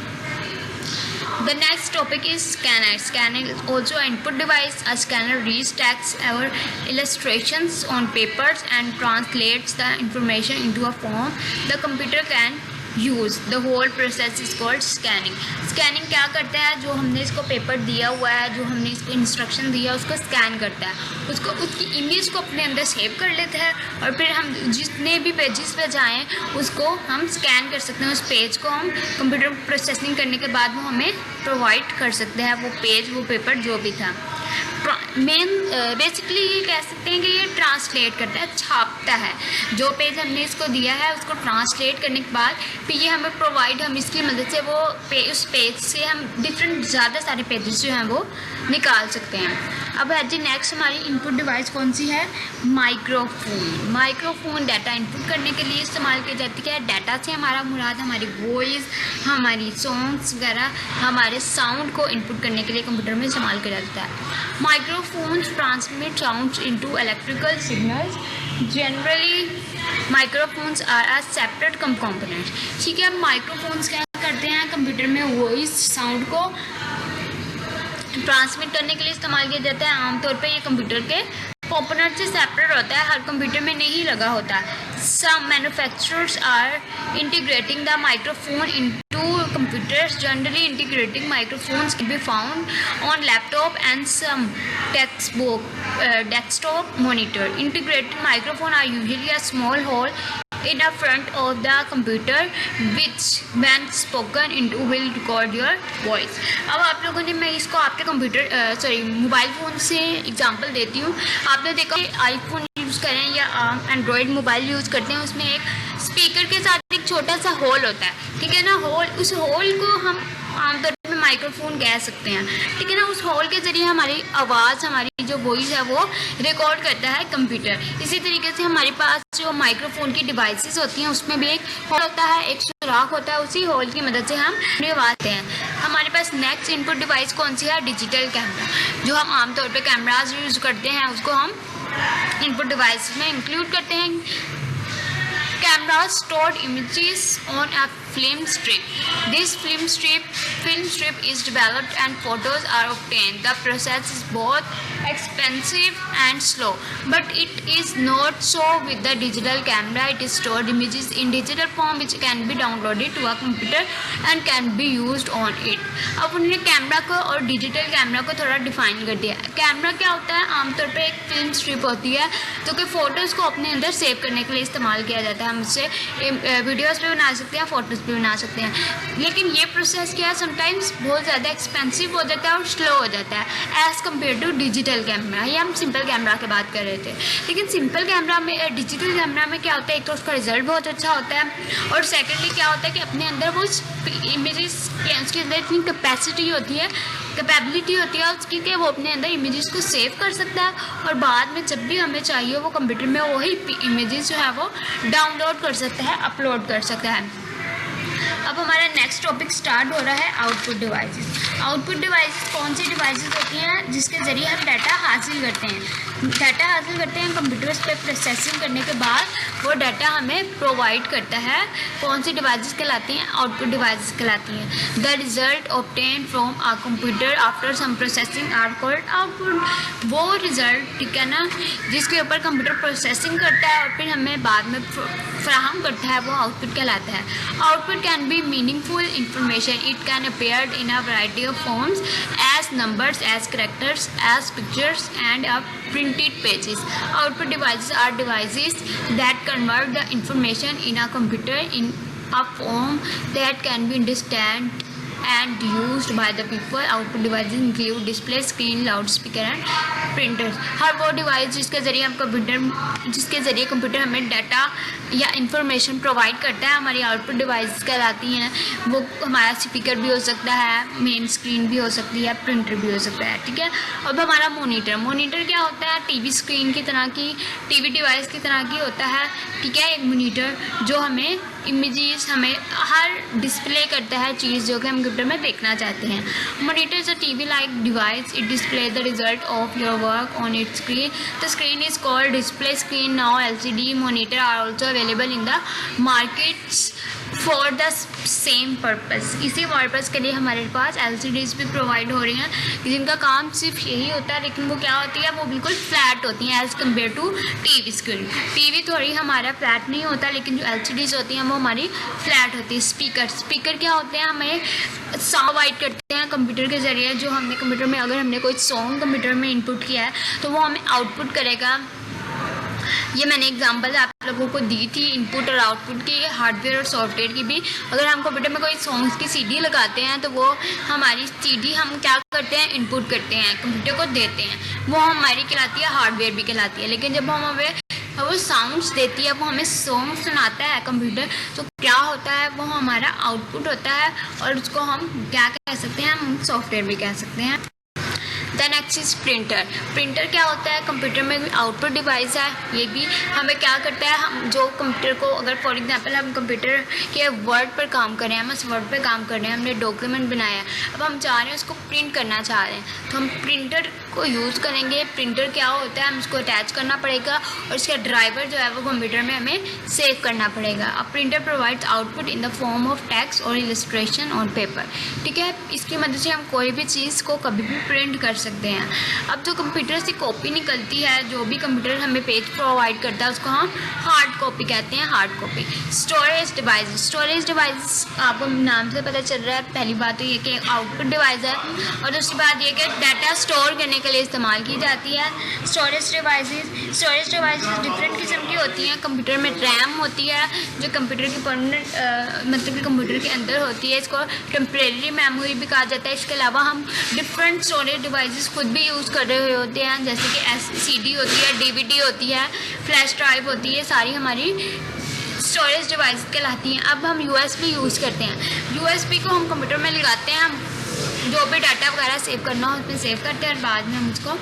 The next topic is scanner. Scanner is also an input device. A scanner reads text or illustrations on papers and translates the information into a form the computer can use. The whole process is called scanning. Scanning क्या करता है, जो हमने इसको paper दिया हुआ है, जो हमने इसको इंस्ट्रक्शन दिया उसको स्कैन करता है, उसको उसकी इमेज को अपने अंदर सेव कर लेता है और फिर हम जितने भी पेजेस पे जाएँ उसको हम स्कैन कर सकते हैं। उस पेज को हम कंप्यूटर प्रोसेसिंग करने के बाद वो हमें प्रोवाइड कर सकते हैं, वो पेज वो पेपर जो भी था। बेसिकली ये कह सकते हैं कि ये ट्रांसलेट करता है, छापता है। जो पेज हमने इसको दिया है उसको ट्रांसलेट करने के बाद फिर ये हमें प्रोवाइड, हम इसकी मदद से वो उस पेज से हम डिफरेंट ज़्यादा सारे पेजेस जो हैं वो निकाल सकते हैं। अब है जी नेक्स्ट हमारी इनपुट डिवाइस कौन सी है, माइक्रोफोन। माइक्रोफोन डाटा इनपुट करने के लिए इस्तेमाल की जाती है। डाटा से हमारा मुराद हमारी वॉइस, हमारी सॉन्ग्स वगैरह, हमारे साउंड को इनपुट करने के लिए कंप्यूटर में इस्तेमाल किया जाता है। Microphones transmit sounds into electrical signals. Generally, microphones are a separate component. ठीक है, अब माइक्रोफोन्स क्या करते हैं, कंप्यूटर में वॉइस साउंड को ट्रांसमिट करने के लिए इस्तेमाल किया जाता है। आमतौर पे ये कंप्यूटर के कंपोनेंट से सेपरेट होता है, हर कंप्यूटर में नहीं लगा होता। Some manufacturers are integrating the microphone into computers. Generally, integrating microphones can be found on laptop and some desktop monitor. Integrated microphone are usually a small hole in the front of the computer which when spoken into will record your voice. अब आप लोगों ने, मैं इसको आपके computer mobile phone से example देती हूँ। आपने देखा आईफोन यूज़ करें या एंड्रॉयड मोबाइल यूज़ करते हैं, उसमें एक स्पीकर के साथ एक छोटा सा होल होता है, ठीक है ना। होल, उस होल को हम आमतौर पर माइक्रोफोन कह सकते हैं, ठीक है ना। उस होल के ज़रिए हमारी आवाज़, हमारी जो वॉइस है वो रिकॉर्ड करता है कंप्यूटर। इसी तरीके से हमारे पास जो माइक्रोफोन की डिवाइसेस होती हैं उसमें भी एक होल होता है, एक सुराख होता है, उसी होल की मदद से हम आवाज़ हैं। हमारे पास नेक्स्ट इनपुट डिवाइस कौन सी है, डिजिटल कैमरा। जो हम आमतौर पर कैमराज यूज़ करते हैं उसको हम इनपुट डिवाइस में इंक्लूड करते हैं। Cameras stored images on a film strip. This film strip is developed and photos are obtained. The process is both expensive and slow, but it is not so with the digital camera. It is stored images in digital form which can be downloaded to a computer and can be used on it. अब उन्होंने camera को और digital camera को थोड़ा define कर दिया। Camera क्या होता है, आमतौर पे एक फिल्म स्ट्रिप होती है जो कि फ़ोटोज़ को अपने अंदर सेव करने के लिए इस्तेमाल किया जाता है। हम उससे वीडियोस भी बना सकते हैं, फ़ोटोज़ भी बना सकते हैं। लेकिन ये प्रोसेस क्या है, समटाइम्स बहुत ज़्यादा एक्सपेंसिव हो जाता है और स्लो हो जाता है as compare to digital camera. ये हम सिंपल कैमरा की बात कर रहे थे, लेकिन सिंपल कैमरा में, डिजिटल कैमरा में क्या होता है, एक तो उसका रिजल्ट बहुत अच्छा होता है और सेकेंडली क्या होता है कि अपने अंदर वो इमेजेस, उसके अंदर इतनी कैपेबिलिटी होती है उसकी कि वो अपने अंदर इमेजेस को सेव कर सकता है और बाद में जब भी हमें चाहिए वो कंप्यूटर में वही इमेजेस जो है वो डाउनलोड कर सकता है, अपलोड कर सकता है। अब हमारा नेक्स्ट टॉपिक स्टार्ट हो रहा है आउटपुट डिवाइसेस। आउटपुट डिवाइसेस कौन सी डिवाइसेस होती हैं जिसके ज़रिए हम डाटा हासिल करते हैं कंप्यूटर्स पे प्रोसेसिंग करने के बाद वो डाटा हमें प्रोवाइड करता है। कौन सी डिवाइसेस कहलाती हैं, आउटपुट डिवाइसेस कहलाती हैं। The result obtain from a computer after some processing are called output. वो रिज़ल्ट, ठीक है ना, जिसके ऊपर कंप्यूटर प्रोसेसिंग करता है और फिर हमें बाद में फराहम करता है, वो आउटपुट कहलाता है। Output can be meaningful information. It can appear in a variety of forms as numbers, as characters, as pictures and printed pages. Output devices are devices that convert the information in a computer in a form that can be understood and used by the people. Output devices include display, screen, loudspeaker and printers, हर वो device जिसके ज़रिए computer हमें data या information provide करता है, हमारी output device कहलाती हैं। वो हमारा स्पीकर भी हो सकता है, मेन स्क्रीन भी हो सकती है, प्रिंटर भी हो सकता है, ठीक है। अब हमारा मोनीटर क्या होता है, टीवी स्क्रीन की तरह की, टीवी डिवाइस की तरह की होता है, ठीक है। एक मोनीटर जो हमें इमेजेस हमें हर डिस्प्ले करता है चीज़ जो कि हम कंप्यूटर में देखना चाहते हैं। Monitor is a TV like device, it display the result of your work on it screen, the screen is called display screen. Now LCD monitor are also available in the markets for the same purpose. इसी purpose के लिए हमारे पास LCDs भी provide हो रही हैं जिनका काम सिर्फ यही होता है, लेकिन वो क्या होती है, वो बिल्कुल फ्लैट होती हैं as compare to TV screen. TV थोड़ी हमारा फ्लैट नहीं होता, लेकिन जो LCDs होती हैं वो हमारी फ्लैट होती है। स्पीकर क्या होते हैं, हमें साउंड प्रोवाइड करते हैं कंप्यूटर के ज़रिए। जो हमने कंप्यूटर में अगर हमने कोई सॉन्ग कंप्यूटर में इनपुट किया है तो वो हमें आउटपुट करेगा। ये मैंने एग्जांपल आप लोगों को दी थी इनपुट और आउटपुट की, हार्डवेयर और सॉफ्टवेयर की भी। अगर हम कंप्यूटर में कोई सॉन्ग्स की CD लगाते हैं तो वो हमारी CD हम क्या करते हैं, इनपुट करते हैं, कंप्यूटर को देते हैं, वो हमारी कहलाती है, हार्डवेयर भी कहलाती है। लेकिन जब हम हमें वो साउंड्स देती है, वो हमें सॉन्ग सुनाता है कंप्यूटर, तो क्या होता है, वो हमारा आउटपुट होता है और उसको हम क्या कह सकते हैं, हम सॉफ्टवेयर भी कह सकते हैं। द नेक्स्ट इज प्रिंटर क्या होता है, कंप्यूटर में भी आउटपुट डिवाइस है। ये भी हमें क्या करता है, हम जो कंप्यूटर को अगर फॉर एग्जांपल हम कंप्यूटर के वर्ड पर काम कर रहे हैं, हम उस वर्ड पर काम कर रहे हैं, हमने डॉक्यूमेंट बनाया है, अब हम चाह रहे हैं उसको प्रिंट करना चाह रहे हैं, तो हम प्रिंटर को यूज़ करेंगे। प्रिंटर क्या होता है, हम उसको अटैच करना पड़ेगा और इसका ड्राइवर जो है वो कंप्यूटर में हमें सेव करना पड़ेगा। अब printer provides output in the form of text और इलस्ट्रेशन ऑन पेपर, ठीक है। इसकी मदद से हम कोई भी चीज़ को कभी भी प्रिंट कर सकते हैं। अब जो कंप्यूटर से कॉपी निकलती है, जो भी कंप्यूटर हमें पेज प्रोवाइड करता है, उसको हम हार्ड कॉपी कहते हैं, हार्ड कॉपी। स्टोरेज डिवाइस आपको नाम से पता चल रहा है, पहली बात तो ये कि आउटपुट डिवाइस है और दूसरी बात ये कि डाटा स्टोर करने के लिए इस्तेमाल की जाती है। स्टोरेज डिवाइसेस डिफरेंट किस्म की होती हैं। कंप्यूटर में रैम होती है जो कंप्यूटर की परमानेंट मतलब कि कंप्यूटर के अंदर होती है, इसको टेम्परेरी मेमोरी भी कहा जाता है। इसके अलावा हम डिफरेंट स्टोरेज डिवाइसेस खुद भी यूज़ कर रहे होते हैं, जैसे कि CD होती है, DVD होती है, फ्लैश ड्राइव होती है, सारी हमारी स्टोरेज डिवाइस कहलाती हैं। अब हम USB यूज़ करते हैं। USB को हम कंप्यूटर में लगाते हैं, हम जो भी डाटा वगैरह सेव करना हो उसमें सेव करते हैं और बाद में हम उसको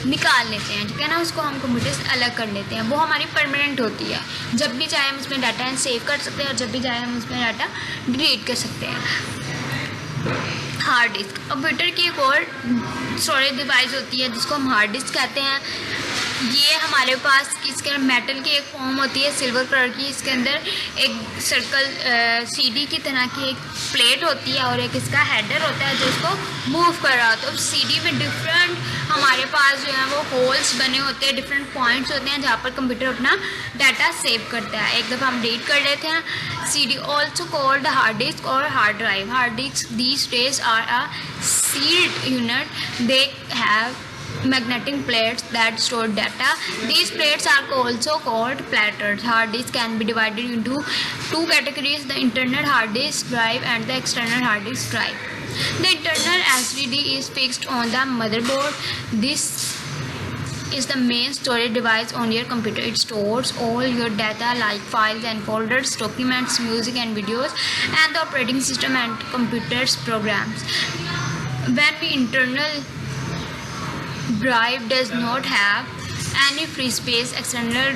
निकाल लेते हैं, ठीक है ना, उसको हम कंप्यूटर से अलग कर लेते हैं। वो हमारी परमानेंट होती है, जब भी चाहे हम उसमें डाटा सेव कर सकते हैं और जब भी चाहे हम उसमें डाटा डिलीट कर सकते हैं। हार्ड डिस्क कंप्यूटर की एक और स्टोरेज डिवाइस होती है जिसको हम हार्ड डिस्क कहते हैं। ये हमारे पास इसके अंदर मेटल की एक फॉर्म होती है सिल्वर कलर की, इसके अंदर एक सर्कल CD की तरह की एक प्लेट होती है और एक इसका हेडर होता है जो इसको मूव कर रहा होता है। तो CD में डिफरेंट हमारे पास जो है वो होल्स बने होते हैं, डिफरेंट पॉइंट्स होते हैं जहाँ पर कंप्यूटर अपना डाटा सेव करता है। एक दफ़ा हम रीड कर लेते हैं। CD also called hard disk और hard drive. Hard disk these days are a sealed unit. They have magnetic plates that store data. These plates are also called platters. Hard disk can be divided into two categories: the internal hard disk drive and the external hard disk drive. The internal HDD is fixed on the motherboard. This is the main storage device on your computer. It stores all your data like files and folders, documents, music and videos, and the operating system and computer's programs. When the internal drive does not have any free space, external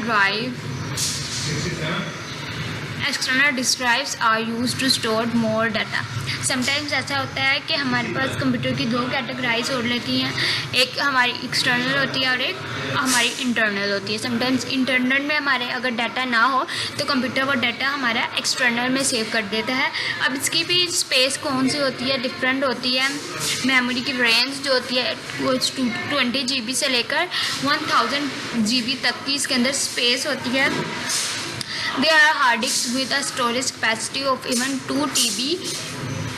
disk drives are used to store more data. Sometimes ऐसा होता है कि हमारे पास computer की दो categorise हो लेती हैं, एक हमारी एक्सटर्नल होती है और एक हमारी इंटरनल होती है। समटाइम्स इंटरनल में हमारे अगर डाटा ना हो तो कंप्यूटर वो डाटा हमारा एक्सटर्नल में सेव कर देता है। अब इसकी भी स्पेस कौन सी होती है, डिफरेंट होती है। मेमोरी की रेंज जो होती है वो 20 GB से लेकर 1000 GB तक की इसके अंदर स्पेस होती है। There are hard disks with a storage capacity of even 2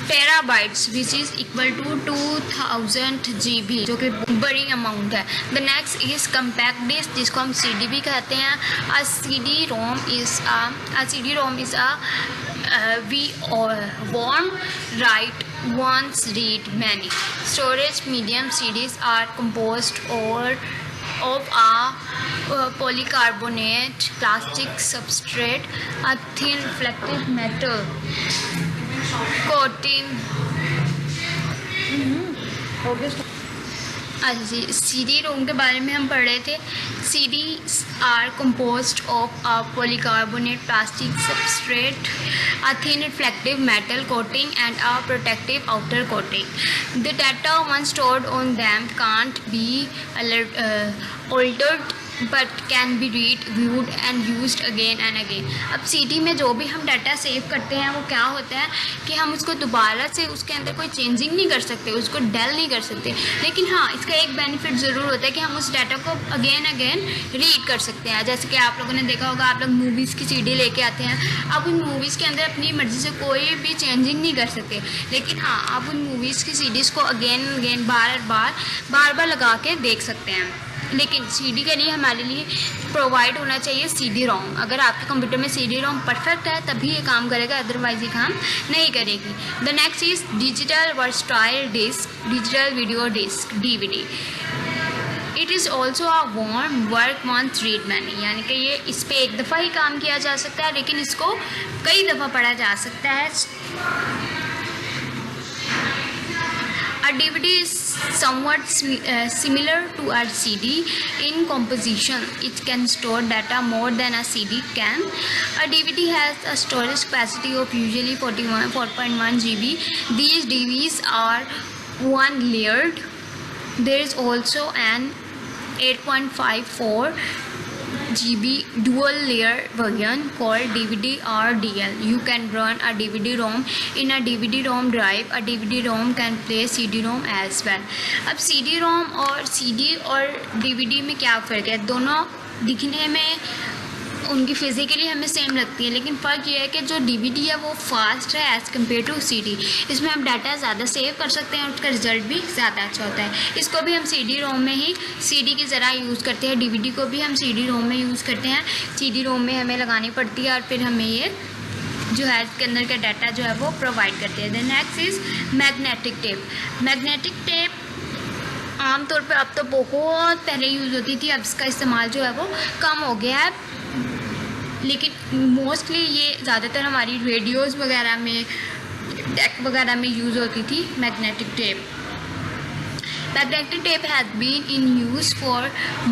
terabytes which is equal to 2000 GB, जो कि बड़ी अमाउंट है। The next is compact disk जिसको हम CD भी कहते हैं। A CD-ROM is a we want write once read many. Storage medium CDs are composed or of a polycarbonate plastic substrate, a thin reflective metal coating. अच्छा जी, CD रोम के बारे में हम पढ़ रहे थे. CDs are composed of a polycarbonate plastic substrate, a thin reflective metal coating and a protective outer coating. The data once stored on them can't be altered but can be read, viewed and used again and again. अब CD में जो भी हम data save करते हैं वो क्या होता है कि हम उसको दोबारा से उसके अंदर कोई चेंजिंग नहीं कर सकते, उसको डेल नहीं कर सकते. लेकिन हाँ, इसका एक बेनिफिट ज़रूर होता है कि हम उस डाटा को अगेन रीड कर सकते हैं. जैसे कि आप लोगों ने देखा होगा, आप लोग मूवीज़ की CD लेके आते हैं. आप उन मूवीज़ के अंदर अपनी मर्ज़ी से कोई भी चेंजिंग नहीं कर सकते. लेकिन हाँ, आप उन मूवीज़ की CDs को अगेन बार लगा के देख सकते हैं. लेकिन CD के लिए हमारे लिए प्रोवाइड होना चाहिए CD रोम. अगर आपके कंप्यूटर में CD रोम परफेक्ट है तभी ये काम करेगा, अदरवाइज ये काम नहीं करेगी. The next is digital versatile disc, digital video disc DVD. It is also a worm work once read many, यानी कि ये इस पर एक दफ़ा ही काम किया जा सकता है लेकिन इसको कई दफ़ा पढ़ा जा सकता है. A DVD is somewhat similar to a CD in composition. It can store data more than a CD can. A DVD has a storage capacity of usually 4.1 GB. These DVDs are one-layered. There is also an 8.54 GB dual layer version called DVD or DL. You can run a DVD-ROM in a DVD-ROM drive. A DVD-ROM can play CD-ROM as well. अब CD-ROM और CD और DVD में क्या फ़र्क है? दोनों दिखने में उनकी फिज़िकली हमें सेम लगती है, लेकिन फ़र्क ये है कि जो DVD है वो फास्ट है एज़ कम्पेयर टू CD. इसमें हम डाटा ज़्यादा सेव कर सकते हैं और उसका रिज़ल्ट भी ज़्यादा अच्छा होता है. इसको भी हम CD-ROM में ही CD की ज़रा यूज़ करते हैं. DVD को भी हम CD-ROM में यूज़ करते हैं. CD-ROM में हमें लगानी पड़ती है और फिर हमें ये जो है इसके अंदर का डाटा जो है वो प्रोवाइड करते हैं. The next is magnetic tape. Magnetic tape आमतौर पर अब तो बहुत पहले यूज़ होती थी, अब इसका इस्तेमाल जो है वो कम हो गया है. लेकिन मोस्टली ये ज़्यादातर हमारी रेडियोज़ वगैरह में, डेक वगैरह में यूज़ होती थी magnetic tape. Magnetic tape has been in use for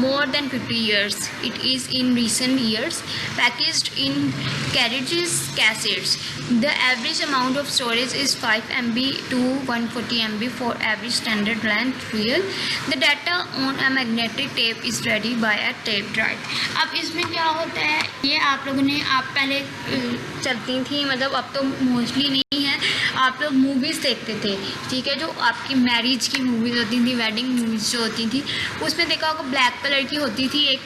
more than 50 years. It is in recent years packaged in cartridges cassettes. The average amount of storage is 5 MB to 140 MB for average standard length reel. The data on a magnetic tape is read by a tape drive. अब इसमें क्या होता है, ये आप लोगों ने पहले चलती थी, मतलब अब तो मोस्टली नहीं है. आप लोग मूवीज़ देखते थे, ठीक है, जो आपकी मैरिज की मूवीज़ होती थी, वेडिंग मूवीज़ जो होती थी, उसमें देखा होगा ब्लैक कलर की होती थी एक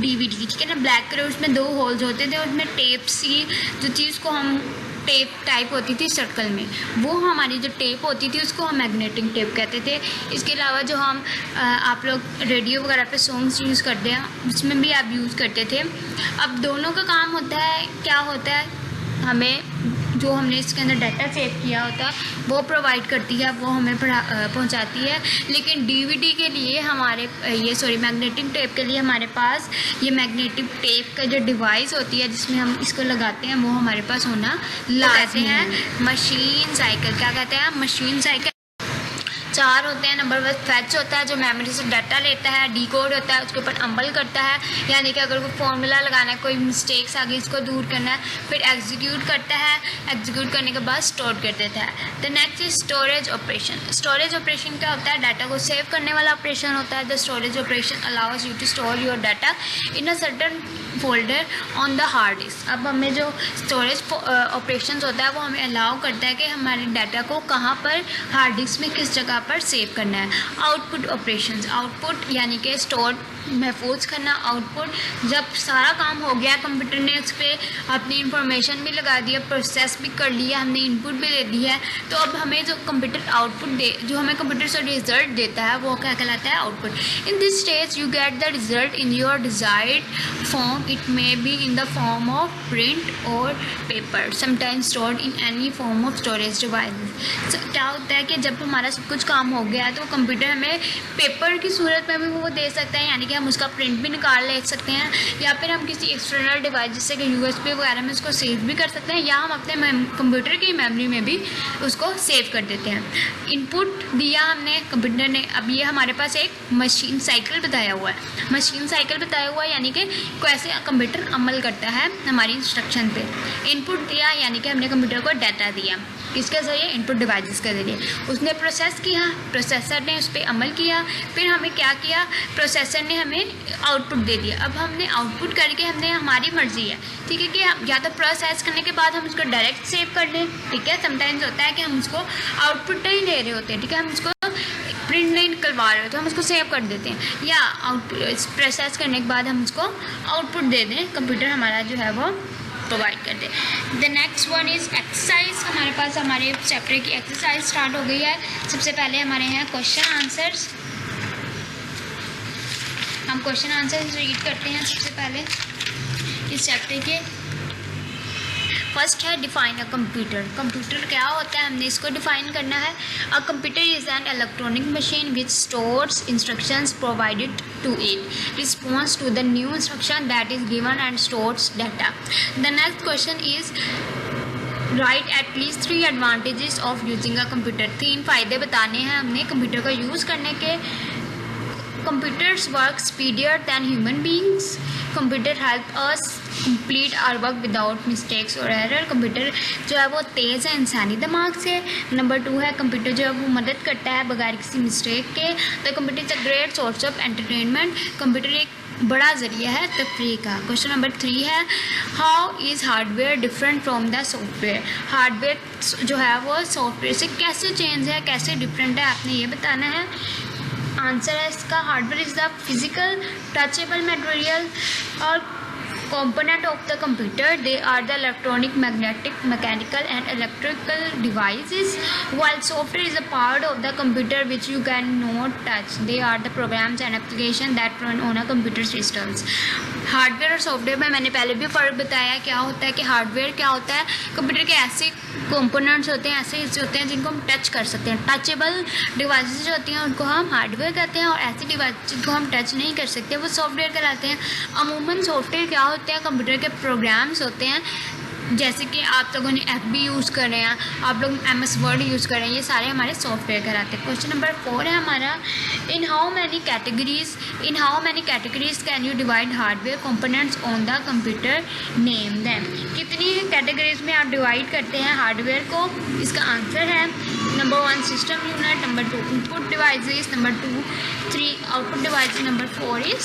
DVD, ठीक है ना, ब्लैक कलर. उसमें 2 होल्स होते थे, उसमें टेप सी जो थी उसको हम टेप टाइप होती थी सर्कल में, वो हमारी जो टेप होती थी उसको हम मैग्नेटिक टेप कहते थे. इसके अलावा जो हम आप लोग रेडियो वगैरह पे सॉन्ग्स यूज़ करते हैं उसमें भी आप यूज़ करते थे. अब दोनों का काम होता है, क्या होता है, हमें जो हमने इसके अंदर डाटा सेव किया होता है वो प्रोवाइड करती है, वो हमें पहुंचाती है. लेकिन DVD के लिए हमारे मैग्नेटिक टेप के लिए हमारे पास ये मैग्नेटिक टेप का जो डिवाइस होती है जिसमें हम इसको लगाते हैं वो हमारे पास होना लाजमी है. मशीन साइकिल, क्या कहते हैं, मशीन साइकिल 4 होते हैं. नंबर 1 फैच होता है जो मेमोरी से डाटा लेता है. डिकोड होता है, उसके ऊपर अमल करता है, यानी कि अगर कोई फार्मूला लगाना है, कोई मिस्टेक्स आ गई, इसको दूर करना है. फिर एग्जीक्यूट करता है, एग्जीक्यूट करने के बाद स्टोर कर देता है. The next is storage operation. Storage operation क्या होता है, डाटा को सेव करने वाला ऑपरेशन होता है. The storage operation allows you to store your data in a certain folder on the hard disk. अब हमें जो स्टोरेज ऑपरेशंस होता है वो हमें अलाउ करता है कि हमारे डाटा को कहाँ पर हार्ड डिस्क में किस जगह पर सेव करना है. आउटपुट ऑपरेशंस, आउटपुट यानी कि स्टोर महफूज करना। आउटपुट, जब सारा काम हो गया, कंप्यूटर ने उस पर अपनी इंफॉर्मेशन भी लगा दिया, प्रोसेस भी कर लिया, हमने इनपुट भी दे दी है, तो अब हमें जो कंप्यूटर आउटपुट दे, जो हमें कंप्यूटर से रिजल्ट देता है वो क्या कहलाता है? Output. In this stage you get the result in your desired form. It may be in the form of print और paper, sometimes stored in any form of storage device. क्या होता है कि जब हमारा सब कुछ काम हो गया है तो कंप्यूटर हमें पेपर की सूरत में भी वो दे सकता है, यानी कि हम उसका प्रिंट भी निकाल ले सकते हैं, या फिर हम किसी एक्सटर्नल डिवाइस जैसे कि USB वगैरह में उसको सेव भी कर सकते हैं, या हम अपने कंप्यूटर की मेमोरी में भी उसको सेव कर देते हैं। इनपुट दिया हमने कंप्यूटर ने, अब ये हमारे पास एक मशीन साइकिल बताया हुआ है। मशीन साइकिल बताया हुआ है यानी कि कैसे कंप्यूटर अमल करता है हमारी इंस्ट्रक्शन पे। इनपुट दिया यानी कि हमने कंप्यूटर को डाटा दिया, किसके ज़रिए? इनपुट डिवाइसेस के ज़रिए। उसने प्रोसेस किया, प्रोसेसर ने उस पर अमल किया, फिर हमें क्या किया? प्रोसेसर ने हमें आउटपुट दे दिया। अब हमने आउटपुट करके हमने, हमारी मर्ज़ी है, ठीक है, कि या तो प्रोसेस करने के बाद हम उसको डायरेक्ट सेव कर लें, ठीक है। समटाइम्स होता है कि हम उसको आउटपुट नहीं ले रहे होते हैं, ठीक है, हम उसको प्रिंट नहीं निकलवा रहे हो तो हम उसको सेव कर देते हैं, या आउटपुट प्रोसेस करने के बाद हम उसको आउटपुट दे दें, कंप्यूटर हमारा जो है वो प्रोवाइड कर दे। The next one is exercise. हमारे पास हमारे चैप्टर की एक्सरसाइज स्टार्ट हो गई है। सबसे पहले हमारे हैं क्वेश्चन आंसर्स। हम क्वेश्चन आंसर्स रीड करते हैं सबसे पहले इस चैप्टर के। फर्स्ट है डिफाइन अ कंप्यूटर। कंप्यूटर क्या होता है, हमने इसको डिफाइन करना है। A computer is an electronic machine which stores instructions provided to it, response to the new instruction that is given and stores data. The next question is write at least 3 advantages of using a computer. 3 फ़ायदे बताने हैं हमने computer का use करने के। Computers work speedier than human beings. Computer help us complete our work without mistakes और error. Computer जो है वो तेज़ है इंसानी दिमाग से। नंबर 2 है कंप्यूटर जो है वो मदद करता है बगैर किसी मिस्टेक के। तो computer is a great source of entertainment. Computer एक बड़ा ज़रिया है तफरीह का। क्वेश्चन नंबर 3 है how is hardware different from the software. Hardware जो है वो सॉफ्टवेयर से कैसे चेंज है, कैसे डिफरेंट है, आपने ये बताना है। आंसर है इसका hardware is the physical touchable material और component of the computer. They are the electronic, magnetic, mechanical and electrical devices, while software is a part of the computer which you cannot touch. They are the programs and applications that run on a computer systems. Hardware और software में मैंने पहले भी फ़र्क बताया। क्या होता है कि हार्डवेयर क्या होता है, कंप्यूटर के ऐसे कंपोनेंट्स होते हैं, ऐसे हिस्से होते हैं जिनको हम टच कर सकते हैं। टचेबल डिवाइसेस जो होती हैं उनको हम हार्डवेयर कहते हैं, और ऐसी डिवाइस जिनको हम टच नहीं कर सकते वो सॉफ्टवेयर कहलाते हैं। अमूमन सॉफ्टवेयर क्या होते हैं, कंप्यूटर के प्रोग्राम्स होते हैं, जैसे कि आप लोगों ने FB यूज़ कर रहे हैं, आप लोग MS वर्ड यूज़ कर रहे हैं, ये सारे हमारे सॉफ्टवेयर कहलाते हैं। क्वेश्चन नंबर 4 है हमारा in how many categories can you divide hardware components on the computer, name them. कितनी कैटेगरीज में आप डिवाइड करते हैं हार्डवेयर को, इसका आंसर है number 1 system unit, number 2 input devices, number 3 output devices, number 4 is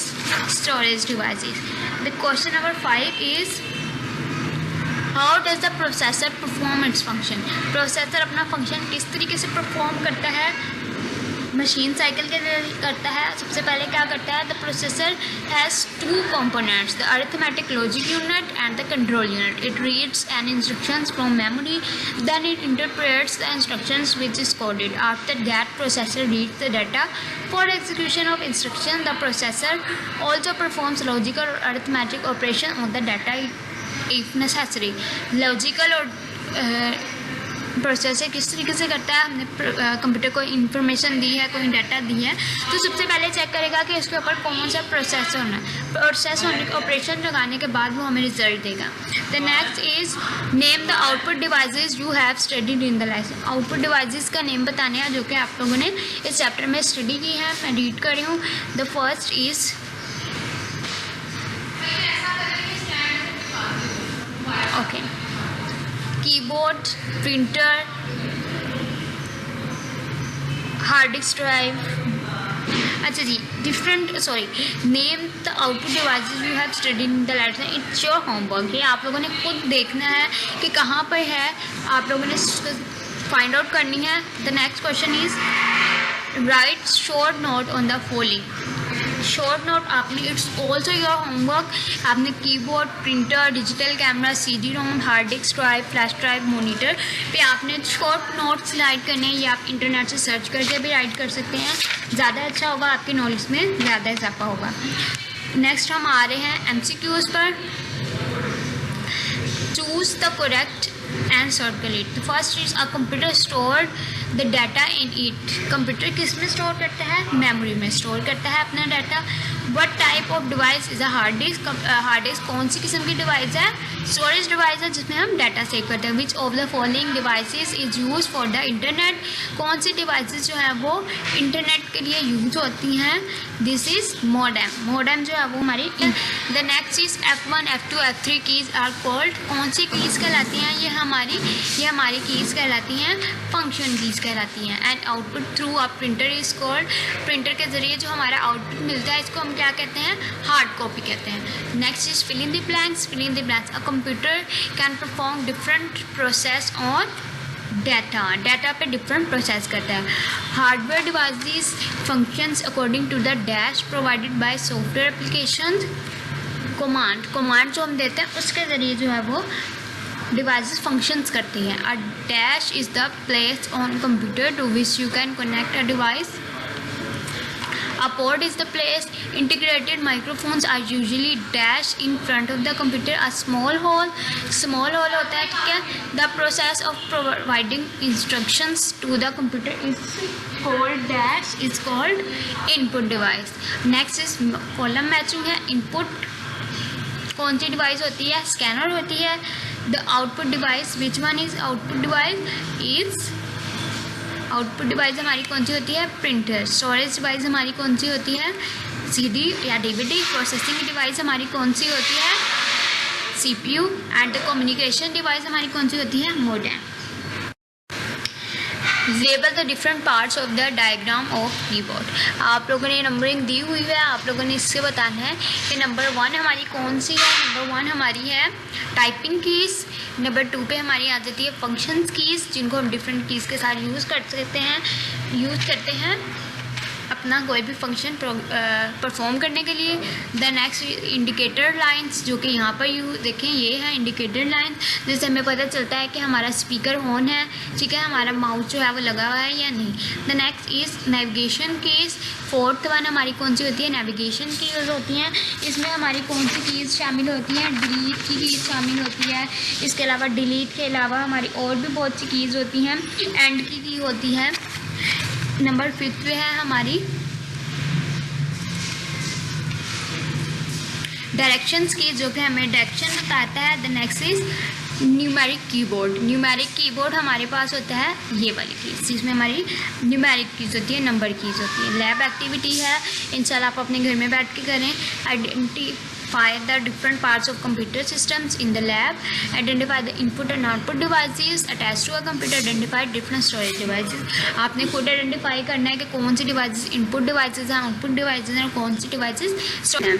storage devices. The question number 5 is how does the processor perform its function. Processor अपना function किस तरीके से परफॉर्म करता है, मशीन साइकिल के जरिए करता है। सबसे पहले क्या करता है, the processor has 2 components, the arithmetic logic unit and the control unit. It reads an instructions from memory, then it interprets the instructions which is coded. After that processor reads the data for execution of instruction. The processor also performs logical और arithmetic operation on the data if necessary. Logical और processor किस तरीके से करता है, हमने computer को information दी है, कोई डाटा दी है, तो सबसे पहले चेक करेगा कि उसके ऊपर कौन सा प्रोसेस होना है। प्रोसेस होने के ऑपरेशन लगाने के बाद वो हमें रिजल्ट देगा। The next is name the output devices you have studied in the lesson. Output devices का नेम बताने हैं जो कि आप लोगों ने इस चैप्टर में स्टडी की है, मैं रीड कर रही हूँ। The first is okay keyboard, printer, hard disk drive. अच्छा जी, name the output devices you have studied in the lesson. It's your homework. ये आप लोगों ने खुद देखना है कि कहाँ पर है, आप लोगों ने फाइंड आउट करनी है। The next question is write short note on the following. Short note आपने, इट्स ऑल्सो योर होमवर्क, आपने keyboard, printer, digital camera, CD ROM, hard disk drive, flash drive, monitor पे आपने शॉर्ट नोट्स राइट करने हैं, या आप internet से search करके भी राइट कर सकते हैं, ज़्यादा अच्छा होगा, आपके नॉलेज में ज़्यादा इजाफा होगा। नेक्स्ट हम आ रहे हैं MCQs पर। Choose the correct and circle it. The first is a computer stored the data in it. Computer किस में स्टोर करता है? मेमोरी में स्टोर करता है अपना data. What type of device is a hard disk? Hard disk कौन सी किस्म की डिवाइस है? स्टोरेज डिवाइस है जिसमें हम डाटा सेव करते हैं। Which of the following devices is used for the internet? कौन सी डिवाइसेस जो है वो इंटरनेट के लिए यूज होती हैं? This is modem. मॉडेम जो है वो हमारी। The next is F1, F2, F3 keys are called. कौन सी कीज कहलाती हैं? ये हमारी कीज कहलाती हैं फंक्शन कीज कहलाती हैं। And output through a printer is called. Printer के जरिए जो हमारा आउटपुट मिलता है इसको हम क्या कहते हैं? हार्ड कॉपी कहते हैं। Next is fill in the blanks. Fill in the blanks, a computer can perform different process on data पे डिफरेंट प्रोसेस करता है। Hardware devices functions according to the dash provided by software application. Command जो हम देते हैं उसके ज़रिए जो है वो डिवाइसेस फंक्शंस करती हैं। A dash is the place on computer to which you can connect a device. A port is the place. Integrated microphones are usually dashed in front of the computer. A small hole होता है, ठीक है। The process of providing instructions to the computer is called dash, is called input device. Next is column matching है। Input कौन सी device होती है? Scanner होती है। The output device, which one is output device? is output device हमारी कौन सी होती है? प्रिंटर। स्टोरेज डिवाइस हमारी कौन सी होती है? CD या DVD। प्रोसेसिंग डिवाइस हमारी कौन सी होती है? CPU। And the communication device हमारी कौन सी होती है? Modem. Label the different parts of the diagram of keyboard. आप लोगों ने नंबरिंग दी हुई है, आप लोगों ने इससे बताना है कि नंबर 1 हमारी कौन सी है। नंबर 1 हमारी है टाइपिंग कीज़। नंबर 2 पे हमारी आ जाती है फंक्शंस कीज़, जिनको हम डिफरेंट कीज़ के साथ यूज़ करते हैं अपना कोई भी फंक्शन परफॉर्म करने के लिए। द नेक्स्ट इंडिकेटर लाइंस, जो कि यहाँ पर देखें ये है इंडिकेटर लाइन, जिससे हमें पता चलता है कि हमारा स्पीकर ऑन है, ठीक है, हमारा माउस जो है वो लगा हुआ है या नहीं। The next is navigation keys. 4th one हमारी कौन सी होती है? नेविगेशन कीज़ होती हैं। इसमें हमारी कौन सी कीज़ शामिल होती हैं? डिलीट की कीज़ शामिल होती है। इसके अलावा डिलीट के अलावा हमारी और भी बहुत सी कीज़ होती हैं। एंड की होती है। नंबर 5 पे है हमारी डायरेक्शंस की, जो कि हमें डायरेक्शन बताता है। The next is numeric keyboard. Numeric keyboard हमारे पास होता है ये वाली कीज़, जिसमें हमारी न्यूमेरिक कीज़ होती है, नंबर कीज़ होती है। लैब एक्टिविटी है, इंशाल्लाह आप अपने घर में बैठ के करें। Identify the different parts of computer systems in the lab. Identify the input and output devices attached to a computer. Identify different storage devices. आपने खुद आइडेंटिफाई करना है कि कौन सी डिवाइसेस इनपुट डिवाइसेस हैं, आउटपुट डिवाइसेस हैं, और कौन सी डिवाइसेस स्टोरेज हैं।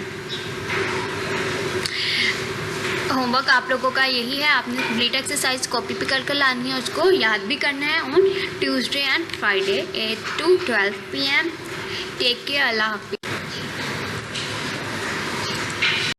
होमवर्क आप लोगों का यही है, आपने कंप्लीट एक्सरसाइज कॉपी पे कर लानी है, उसको याद भी करना है on Tuesday and Friday 8 to 12 PM। Take care, अल्लाह हाफिज़।